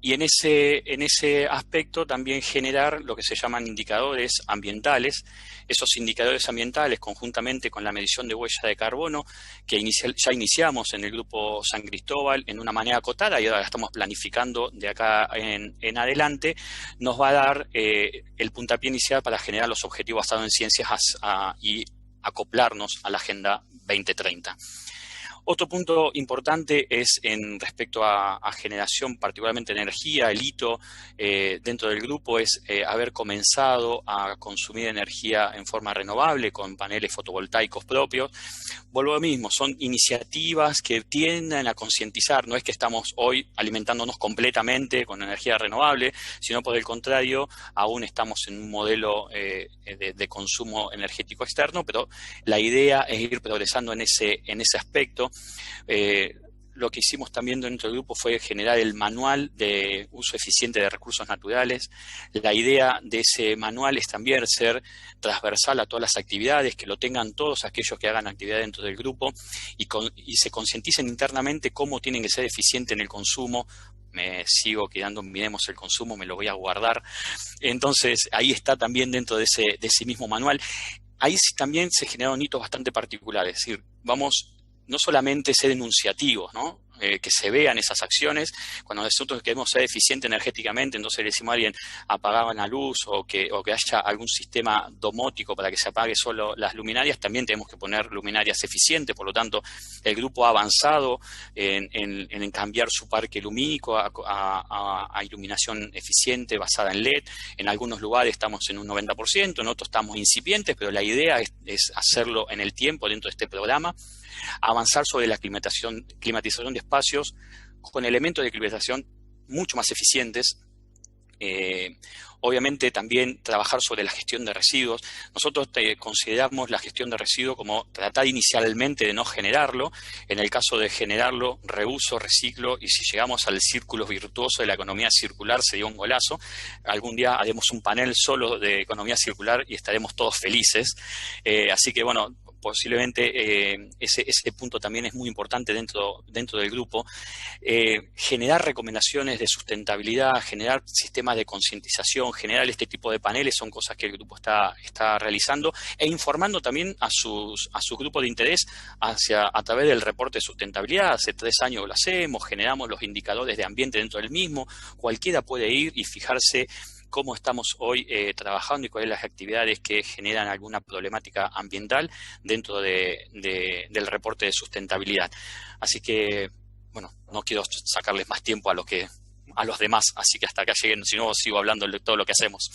y en ese aspecto también generar lo que se llaman indicadores ambientales. Esos indicadores ambientales, conjuntamente con la medición de huella de carbono, que ya iniciamos en el Grupo San Cristóbal en una manera acotada y ahora la estamos planificando de acá en adelante, nos va a dar el puntapié inicial para generar los objetivos basados en ciencias y acoplarnos a la Agenda 2030. Otro punto importante es en respecto a generación, particularmente de energía. El hito dentro del grupo es haber comenzado a consumir energía en forma renovable con paneles fotovoltaicos propios. Vuelvo a lo mismo, son iniciativas que tienden a concientizar. No es que estamos hoy alimentándonos completamente con energía renovable, sino por el contrario, aún estamos en un modelo de consumo energético externo, pero la idea es ir progresando en ese aspecto. Lo que hicimos también dentro del grupo fue generar el manual de uso eficiente de recursos naturales. La idea de ese manual es también ser transversal a todas las actividades, que lo tengan todos aquellos que hagan actividad dentro del grupo y se concienticen internamente cómo tienen que ser eficientes en el consumo. Me sigo quedando, miremos el consumo, me lo voy a guardar. Entonces, ahí está también dentro de ese mismo manual. Ahí sí también se generaron hitos bastante particulares, es decir, vamos no solamente ser enunciativos, ¿no? que se vean esas acciones. Cuando nosotros queremos ser eficientes energéticamente, entonces le decimos a alguien apagar la luz o que haya algún sistema domótico para que se apague solo las luminarias, también tenemos que poner luminarias eficientes. Por lo tanto, el grupo ha avanzado en cambiar su parque lumínico a iluminación eficiente basada en LED. En algunos lugares estamos en un 90%, en otros estamos incipientes, pero la idea es hacerlo en el tiempo dentro de este programa. Avanzar sobre la climatización de espacios con elementos de climatización mucho más eficientes. Obviamente también trabajar sobre la gestión de residuos. Nosotros consideramos la gestión de residuos como tratar inicialmente de no generarlo. En el caso de generarlo, reuso, reciclo, y si llegamos al círculo virtuoso de la economía circular sería un golazo. Algún día haremos un panel solo de economía circular y estaremos todos felices. Así que bueno, posiblemente ese punto también es muy importante dentro del grupo. Generar recomendaciones de sustentabilidad, generar sistemas de concientización, generar este tipo de paneles son cosas que el grupo está realizando e informando también a sus grupos de interés a través del reporte de sustentabilidad. Hace 3 años lo hacemos, generamos los indicadores de ambiente dentro del mismo. Cualquiera puede ir y fijarse cómo estamos hoy trabajando y cuáles las actividades que generan alguna problemática ambiental dentro del reporte de sustentabilidad. Así que, bueno, no quiero sacarles más tiempo a los demás, así que hasta acá lleguen, si no sigo hablando de todo lo que hacemos.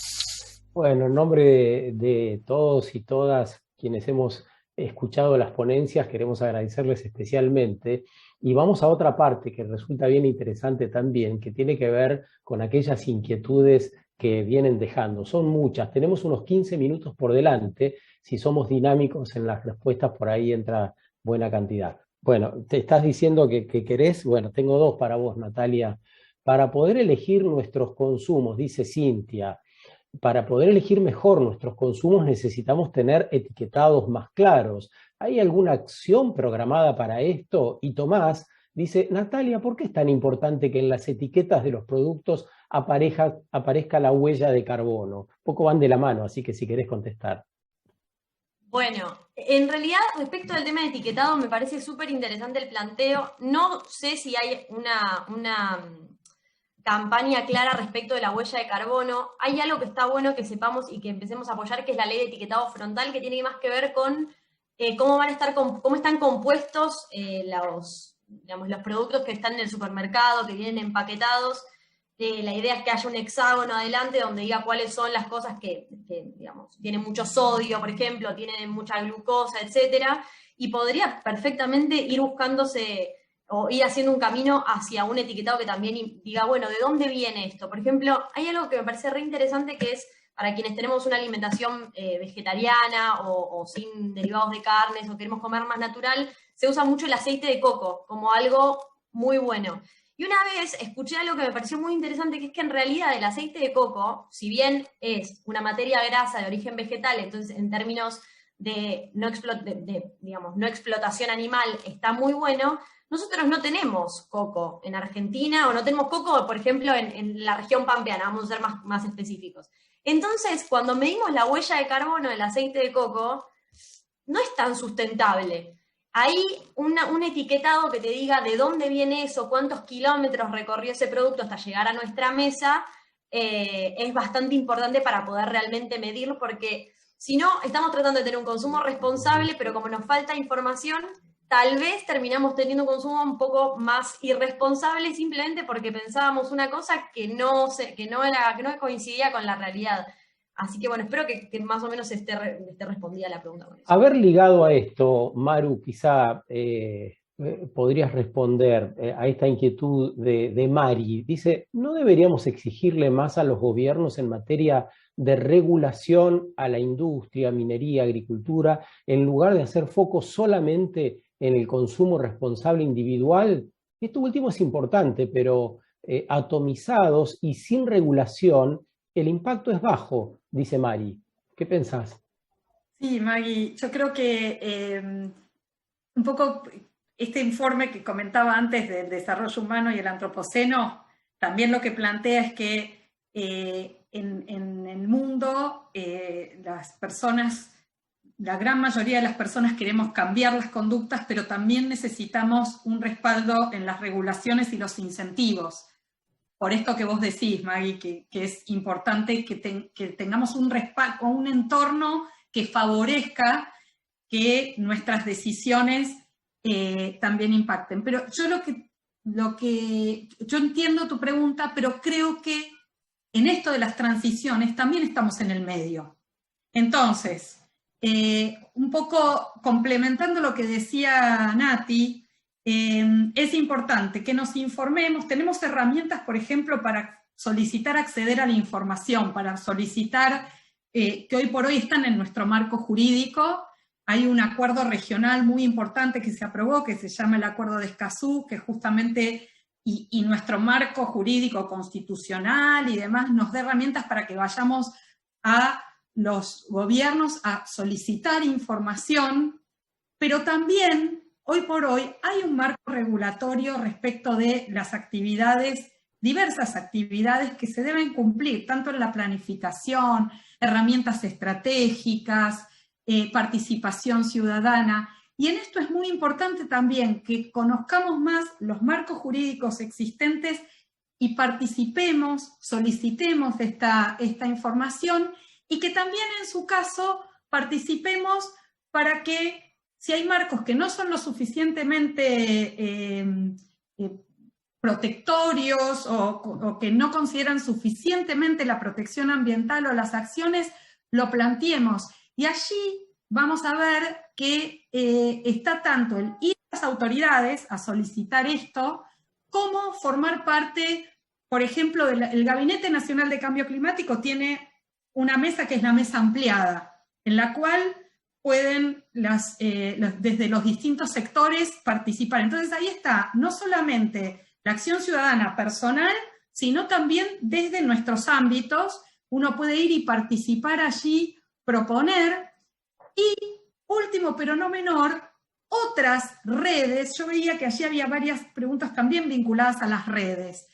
Bueno, en nombre de todos y todas quienes hemos escuchado las ponencias, queremos agradecerles especialmente. Y vamos a otra parte que resulta bien interesante también, que tiene que ver con aquellas inquietudes que vienen dejando. Son muchas, tenemos unos 15 minutos por delante. Si somos dinámicos en las respuestas, por ahí entra buena cantidad. Bueno, te estás diciendo que querés. Bueno, tengo 2 para vos, Natalia. Para poder elegir nuestros consumos, dice Cintia, para poder elegir mejor nuestros consumos necesitamos tener etiquetados más claros. ¿Hay alguna acción programada para esto? Y Tomás dice, Natalia, ¿por qué es tan importante que en las etiquetas de los productos aparezca la huella de carbono? Poco van de la mano, así que si querés contestar. Bueno, en realidad, respecto al tema de etiquetado, me parece súper interesante el planteo. No sé si hay una campaña clara respecto de la huella de carbono. Hay algo que está bueno que sepamos y que empecemos a apoyar, que es la ley de etiquetado frontal, que tiene más que ver con cómo están compuestos los productos que están en el supermercado, que vienen empaquetados. La idea es que haya un hexágono adelante donde diga cuáles son las cosas que digamos, tienen mucho sodio, por ejemplo, tienen mucha glucosa, etcétera, y podría perfectamente ir buscándose o ir haciendo un camino hacia un etiquetado que también diga, bueno, ¿de dónde viene esto? Por ejemplo, hay algo que me parece re interesante, que es para quienes tenemos una alimentación vegetariana o sin derivados de carnes o queremos comer más natural, se usa mucho el aceite de coco como algo muy bueno. Y una vez escuché algo que me pareció muy interesante, que es que en realidad el aceite de coco, si bien es una materia grasa de origen vegetal, entonces en términos de no explotación animal está muy bueno, nosotros no tenemos coco en Argentina, o no tenemos coco, por ejemplo, en la región pampeana, vamos a ser más específicos. Entonces, cuando medimos la huella de carbono del aceite de coco, no es tan sustentable. Hay un etiquetado que te diga de dónde viene eso, cuántos kilómetros recorrió ese producto hasta llegar a nuestra mesa, es bastante importante para poder realmente medirlo, porque si no, estamos tratando de tener un consumo responsable, pero como nos falta información, tal vez terminamos teniendo un consumo un poco más irresponsable simplemente porque pensábamos una cosa que no coincidía con la realidad. Así que bueno, espero que más o menos esté respondida la pregunta. Haber ligado a esto, Maru, quizá podrías responder a esta inquietud de Mari. Dice, ¿no deberíamos exigirle más a los gobiernos en materia de regulación a la industria, minería, agricultura, en lugar de hacer foco solamente en el consumo responsable individual? Esto último es importante, pero atomizados y sin regulación, el impacto es bajo, dice Mari. ¿Qué pensás? Sí, Maggie, yo creo que un poco este informe que comentaba antes del desarrollo humano y el antropoceno, también lo que plantea es que en el mundo las personas la gran mayoría de las personas queremos cambiar las conductas, pero también necesitamos un respaldo en las regulaciones y los incentivos. Por esto que vos decís, Maggie, que es importante que tengamos un respaldo, un entorno que favorezca que nuestras decisiones también impacten. Pero yo entiendo tu pregunta, pero creo que en esto de las transiciones también estamos en el medio. Entonces, un poco complementando lo que decía Nati, es importante que nos informemos. Tenemos herramientas, por ejemplo, para solicitar acceder a la información, para solicitar, que hoy por hoy están en nuestro marco jurídico. Hay un acuerdo regional muy importante que se aprobó, que se llama el Acuerdo de Escazú, que justamente, y nuestro marco jurídico constitucional y demás, nos da herramientas para que vayamos a los gobiernos a solicitar información, pero también, hoy por hoy, hay un marco regulatorio respecto de las actividades, diversas actividades que se deben cumplir, tanto en la planificación, herramientas estratégicas, participación ciudadana. Y en esto es muy importante también que conozcamos más los marcos jurídicos existentes y participemos, solicitemos esta información, y que también en su caso participemos para que, si hay marcos que no son lo suficientemente protectorios o que no consideran suficientemente la protección ambiental o las acciones, lo planteemos. Y allí vamos a ver que está tanto el ir a las autoridades a solicitar esto, como formar parte, por ejemplo, el Gabinete Nacional de Cambio Climático tiene una mesa que es la mesa ampliada, en la cual pueden desde los distintos sectores participar. Entonces ahí está, no solamente la acción ciudadana personal, sino también desde nuestros ámbitos, uno puede ir y participar allí, proponer, y último pero no menor, otras redes. Yo veía que allí había varias preguntas también vinculadas a las redes.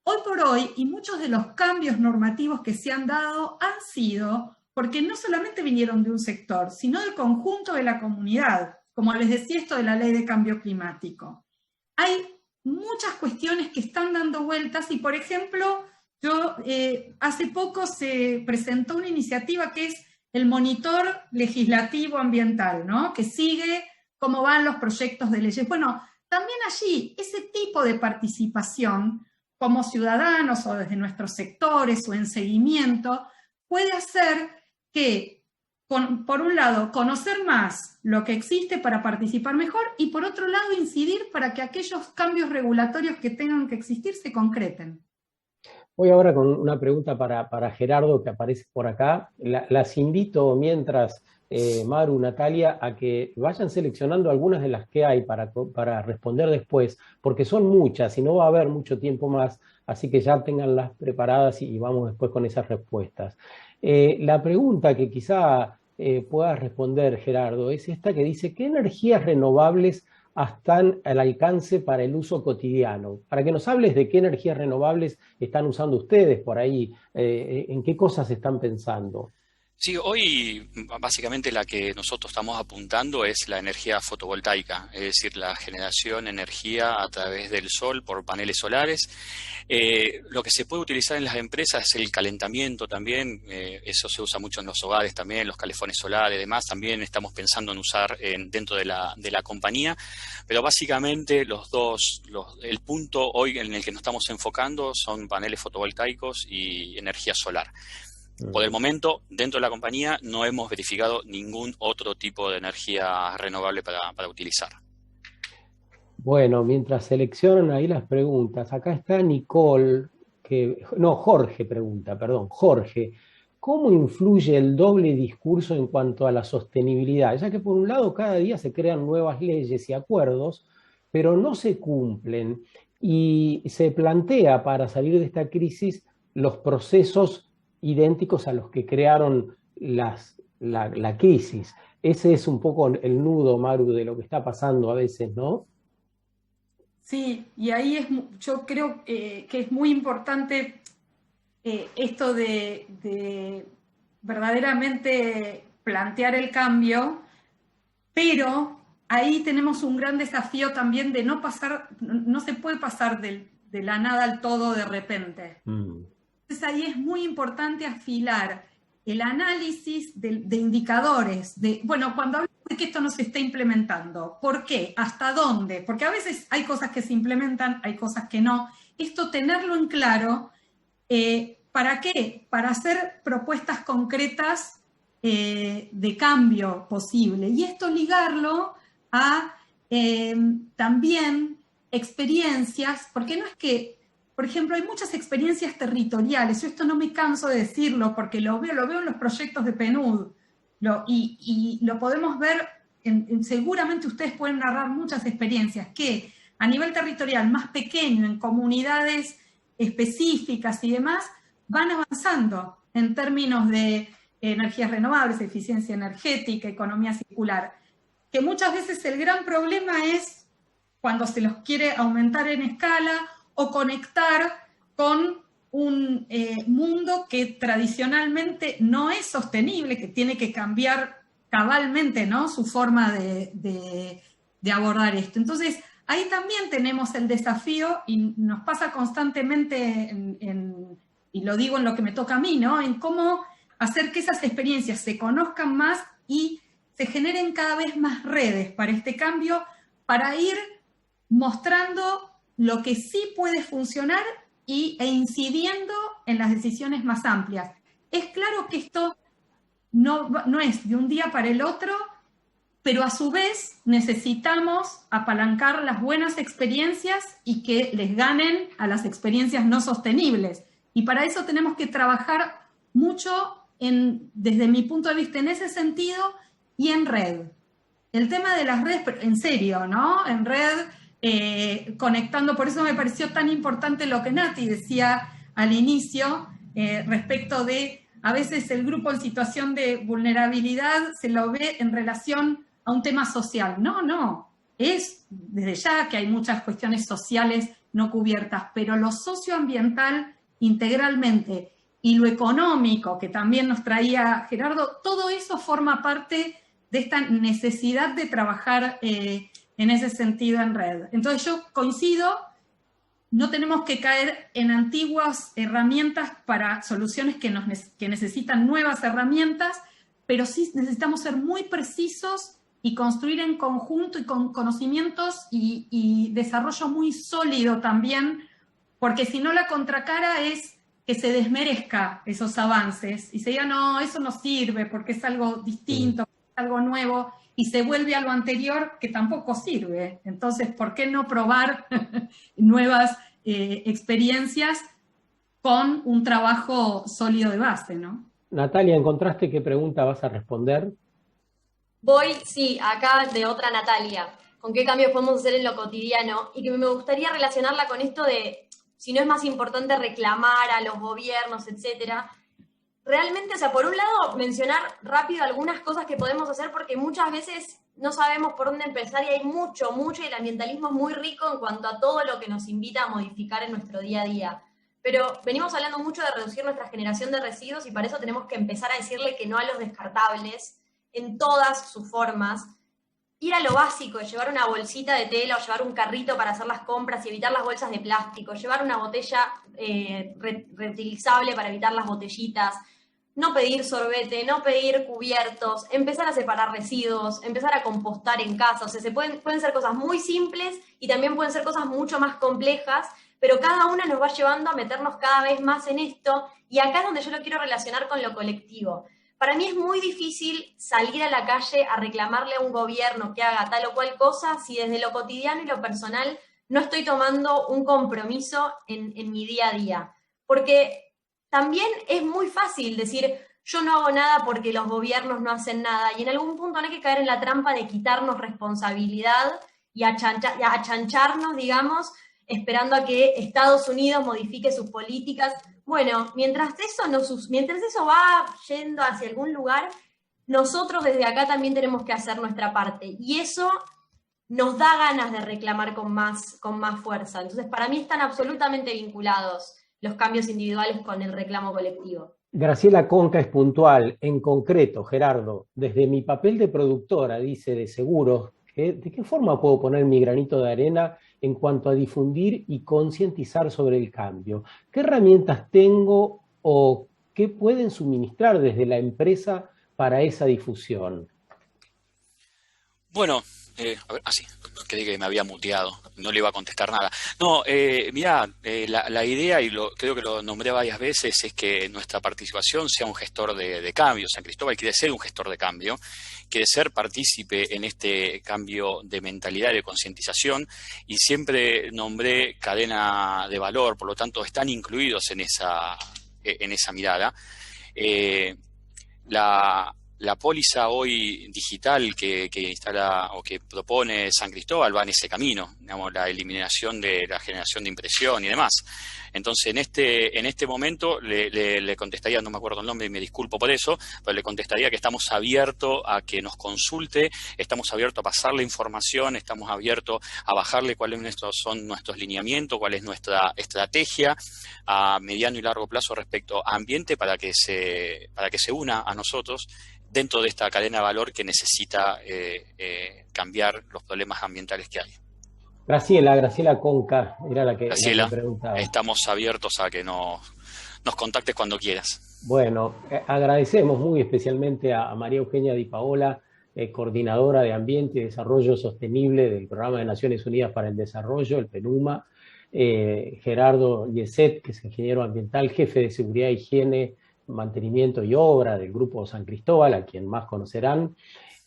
Hoy por hoy, y muchos de los cambios normativos que se han dado han sido porque no solamente vinieron de un sector, sino del conjunto de la comunidad, como les decía esto de la ley de cambio climático. Hay muchas cuestiones que están dando vueltas y, por ejemplo, hace poco se presentó una iniciativa que es el monitor legislativo ambiental, ¿no? Que sigue cómo van los proyectos de leyes. Bueno, también allí ese tipo de participación como ciudadanos o desde nuestros sectores o en seguimiento, puede hacer que, por un lado, conocer más lo que existe para participar mejor y por otro lado, incidir para que aquellos cambios regulatorios que tengan que existir se concreten. Voy ahora con una pregunta para Gerardo, que aparece por acá. Las invito mientras, Maru, Natalia, a que vayan seleccionando algunas de las que hay para responder después, porque son muchas y no va a haber mucho tiempo más, así que ya tenganlas preparadas y vamos después con esas respuestas. La pregunta que quizá pueda responder Gerardo es esta que dice: ¿qué energías renovables están al alcance para el uso cotidiano? Para que nos hables de qué energías renovables están usando ustedes por ahí, en qué cosas están pensando. Sí, hoy básicamente la que nosotros estamos apuntando es la energía fotovoltaica, es decir, la generación de energía a través del sol por paneles solares. Lo que se puede utilizar en las empresas es el calentamiento también, eso se usa mucho en los hogares también, los calefones solares y demás, también estamos pensando en usar dentro de la compañía, pero básicamente el punto hoy en el que nos estamos enfocando son paneles fotovoltaicos y energía solar. Por el momento, dentro de la compañía, no hemos verificado ningún otro tipo de energía renovable para utilizar. Bueno, mientras seleccionan ahí las preguntas, acá está Nicole, Jorge pregunta, perdón, Jorge, ¿cómo influye el doble discurso en cuanto a la sostenibilidad? Ya que por un lado cada día se crean nuevas leyes y acuerdos, pero no se cumplen, y se plantea para salir de esta crisis los procesos idénticos a los que crearon la crisis. Ese es un poco el nudo, Maru, de lo que está pasando a veces, ¿no? Sí, y ahí yo creo que es muy importante esto de verdaderamente plantear el cambio, pero ahí tenemos un gran desafío también de no se puede pasar de la nada al todo de repente. Entonces ahí es muy importante afilar el análisis de indicadores, cuando hablamos de que esto no se está implementando, ¿por qué? ¿Hasta dónde? Porque a veces hay cosas que se implementan, hay cosas que no. Esto tenerlo en claro, ¿para qué? Para hacer propuestas concretas de cambio posible. Y esto ligarlo a también experiencias, porque no es que, por ejemplo, hay muchas experiencias territoriales, yo esto no me canso de decirlo porque lo veo en los proyectos de PNUD, y lo podemos ver, seguramente ustedes pueden narrar muchas experiencias que a nivel territorial más pequeño, en comunidades específicas y demás, van avanzando en términos de energías renovables, eficiencia energética, economía circular, que muchas veces el gran problema es cuando se los quiere aumentar en escala o conectar con un mundo que tradicionalmente no es sostenible, que tiene que cambiar cabalmente, ¿no?, su forma de abordar esto. Entonces, ahí también tenemos el desafío, y nos pasa constantemente, y lo digo en lo que me toca a mí, ¿no?, en cómo hacer que esas experiencias se conozcan más y se generen cada vez más redes para este cambio, para ir mostrando lo que sí puede funcionar e incidiendo en las decisiones más amplias. Es claro que esto no es de un día para el otro, pero a su vez necesitamos apalancar las buenas experiencias y que les ganen a las experiencias no sostenibles. Y para eso tenemos que trabajar mucho, desde mi punto de vista, en ese sentido y en red. El tema de las redes, en serio, ¿no? En red, conectando, por eso me pareció tan importante lo que Nati decía al inicio, respecto de, a veces el grupo en situación de vulnerabilidad se lo ve en relación a un tema social. No, es desde ya que hay muchas cuestiones sociales no cubiertas, pero lo socioambiental integralmente y lo económico, que también nos traía Gerardo, todo eso forma parte de esta necesidad de trabajar en ese sentido en red. Entonces yo coincido, no tenemos que caer en antiguas herramientas para soluciones que necesitan nuevas herramientas, pero sí necesitamos ser muy precisos y construir en conjunto y con conocimientos y desarrollo muy sólido también, porque si no la contracara es que se desmerezca esos avances y se diga, no, eso no sirve porque es algo distinto, es algo nuevo, y se vuelve a lo anterior que tampoco sirve. Entonces, ¿por qué no probar nuevas experiencias con un trabajo sólido de base, ¿no? Natalia, ¿encontraste qué pregunta vas a responder? Sí, acá de otra Natalia. ¿Con qué cambios podemos hacer en lo cotidiano? Y que me gustaría relacionarla con esto de si no es más importante reclamar a los gobiernos, etcétera. Realmente, o sea, por un lado, mencionar rápido algunas cosas que podemos hacer, porque muchas veces no sabemos por dónde empezar y hay mucho, y el ambientalismo es muy rico en cuanto a todo lo que nos invita a modificar en nuestro día a día. Pero venimos hablando mucho de reducir nuestra generación de residuos y para eso tenemos que empezar a decirle que no a los descartables en todas sus formas. Ir a lo básico, llevar una bolsita de tela o llevar un carrito para hacer las compras y evitar las bolsas de plástico, llevar una botella reutilizable para evitar las botellitas, no pedir sorbete, no pedir cubiertos, empezar a separar residuos, empezar a compostar en casa. O sea, pueden ser cosas muy simples y también pueden ser cosas mucho más complejas, pero cada una nos va llevando a meternos cada vez más en esto, y acá es donde yo lo quiero relacionar con lo colectivo. Para mí es muy difícil salir a la calle a reclamarle a un gobierno que haga tal o cual cosa si desde lo cotidiano y lo personal no estoy tomando un compromiso en mi día a día. Porque también es muy fácil decir, yo no hago nada porque los gobiernos no hacen nada, y en algún punto no hay que caer en la trampa de quitarnos responsabilidad y achancharnos, digamos, esperando a que Estados Unidos modifique sus políticas. Bueno, mientras eso va yendo hacia algún lugar, nosotros desde acá también tenemos que hacer nuestra parte, y eso nos da ganas de reclamar con más fuerza. Entonces, para mí están absolutamente vinculados los cambios individuales con el reclamo colectivo. Graciela Conca es puntual, en concreto, Gerardo, desde mi papel de productora, dice, de seguros, ¿de qué forma puedo poner mi granito de arena en cuanto a difundir y concientizar sobre el cambio? ¿Qué herramientas tengo o qué pueden suministrar desde la empresa para esa difusión? Bueno, a ver, así, creí que me había muteado, no le iba a contestar nada. No, mirá, la idea, y creo que lo nombré varias veces, es que nuestra participación sea un gestor de cambio. San Cristóbal quiere ser un gestor de cambio, quiere ser partícipe en este cambio de mentalidad y de concientización, y siempre nombré cadena de valor, por lo tanto están incluidos en esa mirada. La póliza hoy digital que instala o que propone San Cristóbal va en ese camino, digamos, la eliminación de la generación de impresión y demás. Entonces, en este momento le contestaría, no me acuerdo el nombre y me disculpo por eso, pero le contestaría que estamos abiertos a que nos consulte, estamos abiertos a pasarle información, estamos abiertos a bajarle cuáles son nuestros lineamientos, cuál es nuestra estrategia a mediano y largo plazo respecto a ambiente para que se una a nosotros dentro de esta cadena de valor que necesita cambiar los problemas ambientales que hay. Graciela Conca era la que Graciela, preguntaba. estamos abiertos a que nos contactes cuando quieras. Bueno, agradecemos muy especialmente a María Eugenia Di Paola, coordinadora de Ambiente y Desarrollo Sostenible del Programa de Naciones Unidas para el Desarrollo, el PNUMA, Gerardo Yeset, que es ingeniero ambiental, jefe de Seguridad, Higiene, Mantenimiento y Obra del Grupo San Cristóbal, a quien más conocerán,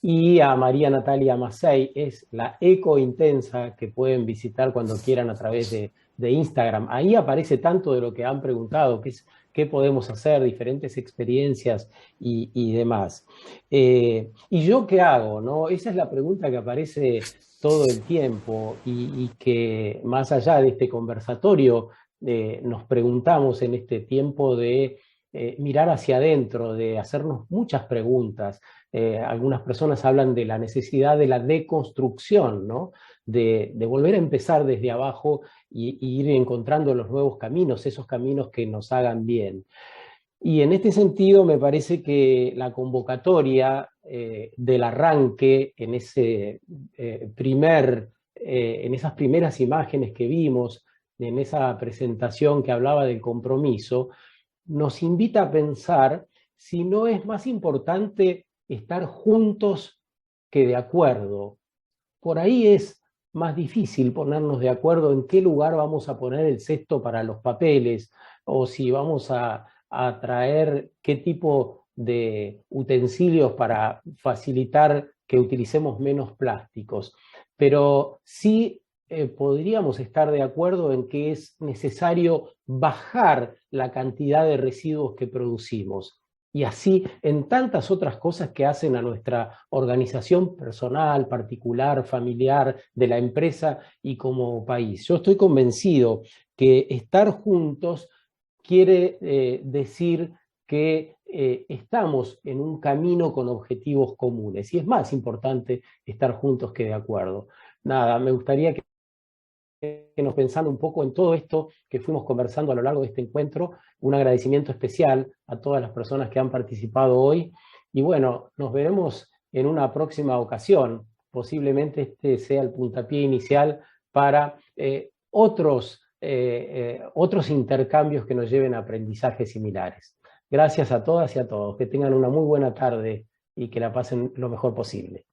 y a María Natalia Macei, es la Eco Intensa, que pueden visitar cuando quieran a través de Instagram. Ahí aparece tanto de lo que han preguntado, qué podemos hacer, diferentes experiencias y demás. ¿Y yo qué hago, no? Esa es la pregunta que aparece todo el tiempo y que más allá de este conversatorio nos preguntamos en este tiempo de mirar hacia adentro, de hacernos muchas preguntas. Algunas personas hablan de la necesidad de la deconstrucción, ¿no? De volver a empezar desde abajo y ir encontrando los nuevos caminos, esos caminos que nos hagan bien. Y en este sentido me parece que la convocatoria del arranque en en esas primeras imágenes que vimos, en esa presentación que hablaba del compromiso, nos invita a pensar si no es más importante estar juntos que de acuerdo. Por ahí es más difícil ponernos de acuerdo en qué lugar vamos a poner el cesto para los papeles, o si vamos a traer qué tipo de utensilios para facilitar que utilicemos menos plásticos. Pero sí podríamos estar de acuerdo en que es necesario bajar la cantidad de residuos que producimos. Y así en tantas otras cosas que hacen a nuestra organización personal, particular, familiar, de la empresa y como país. Yo estoy convencido que estar juntos quiere decir que estamos en un camino con objetivos comunes. Y es más importante estar juntos que de acuerdo. Nada, me gustaría que nos pensando un poco en todo esto que fuimos conversando a lo largo de este encuentro, un agradecimiento especial a todas las personas que han participado hoy, y bueno, nos veremos en una próxima ocasión. Posiblemente este sea el puntapié inicial para otros intercambios que nos lleven a aprendizajes similares. Gracias a todas y a todos, que tengan una muy buena tarde y que la pasen lo mejor posible.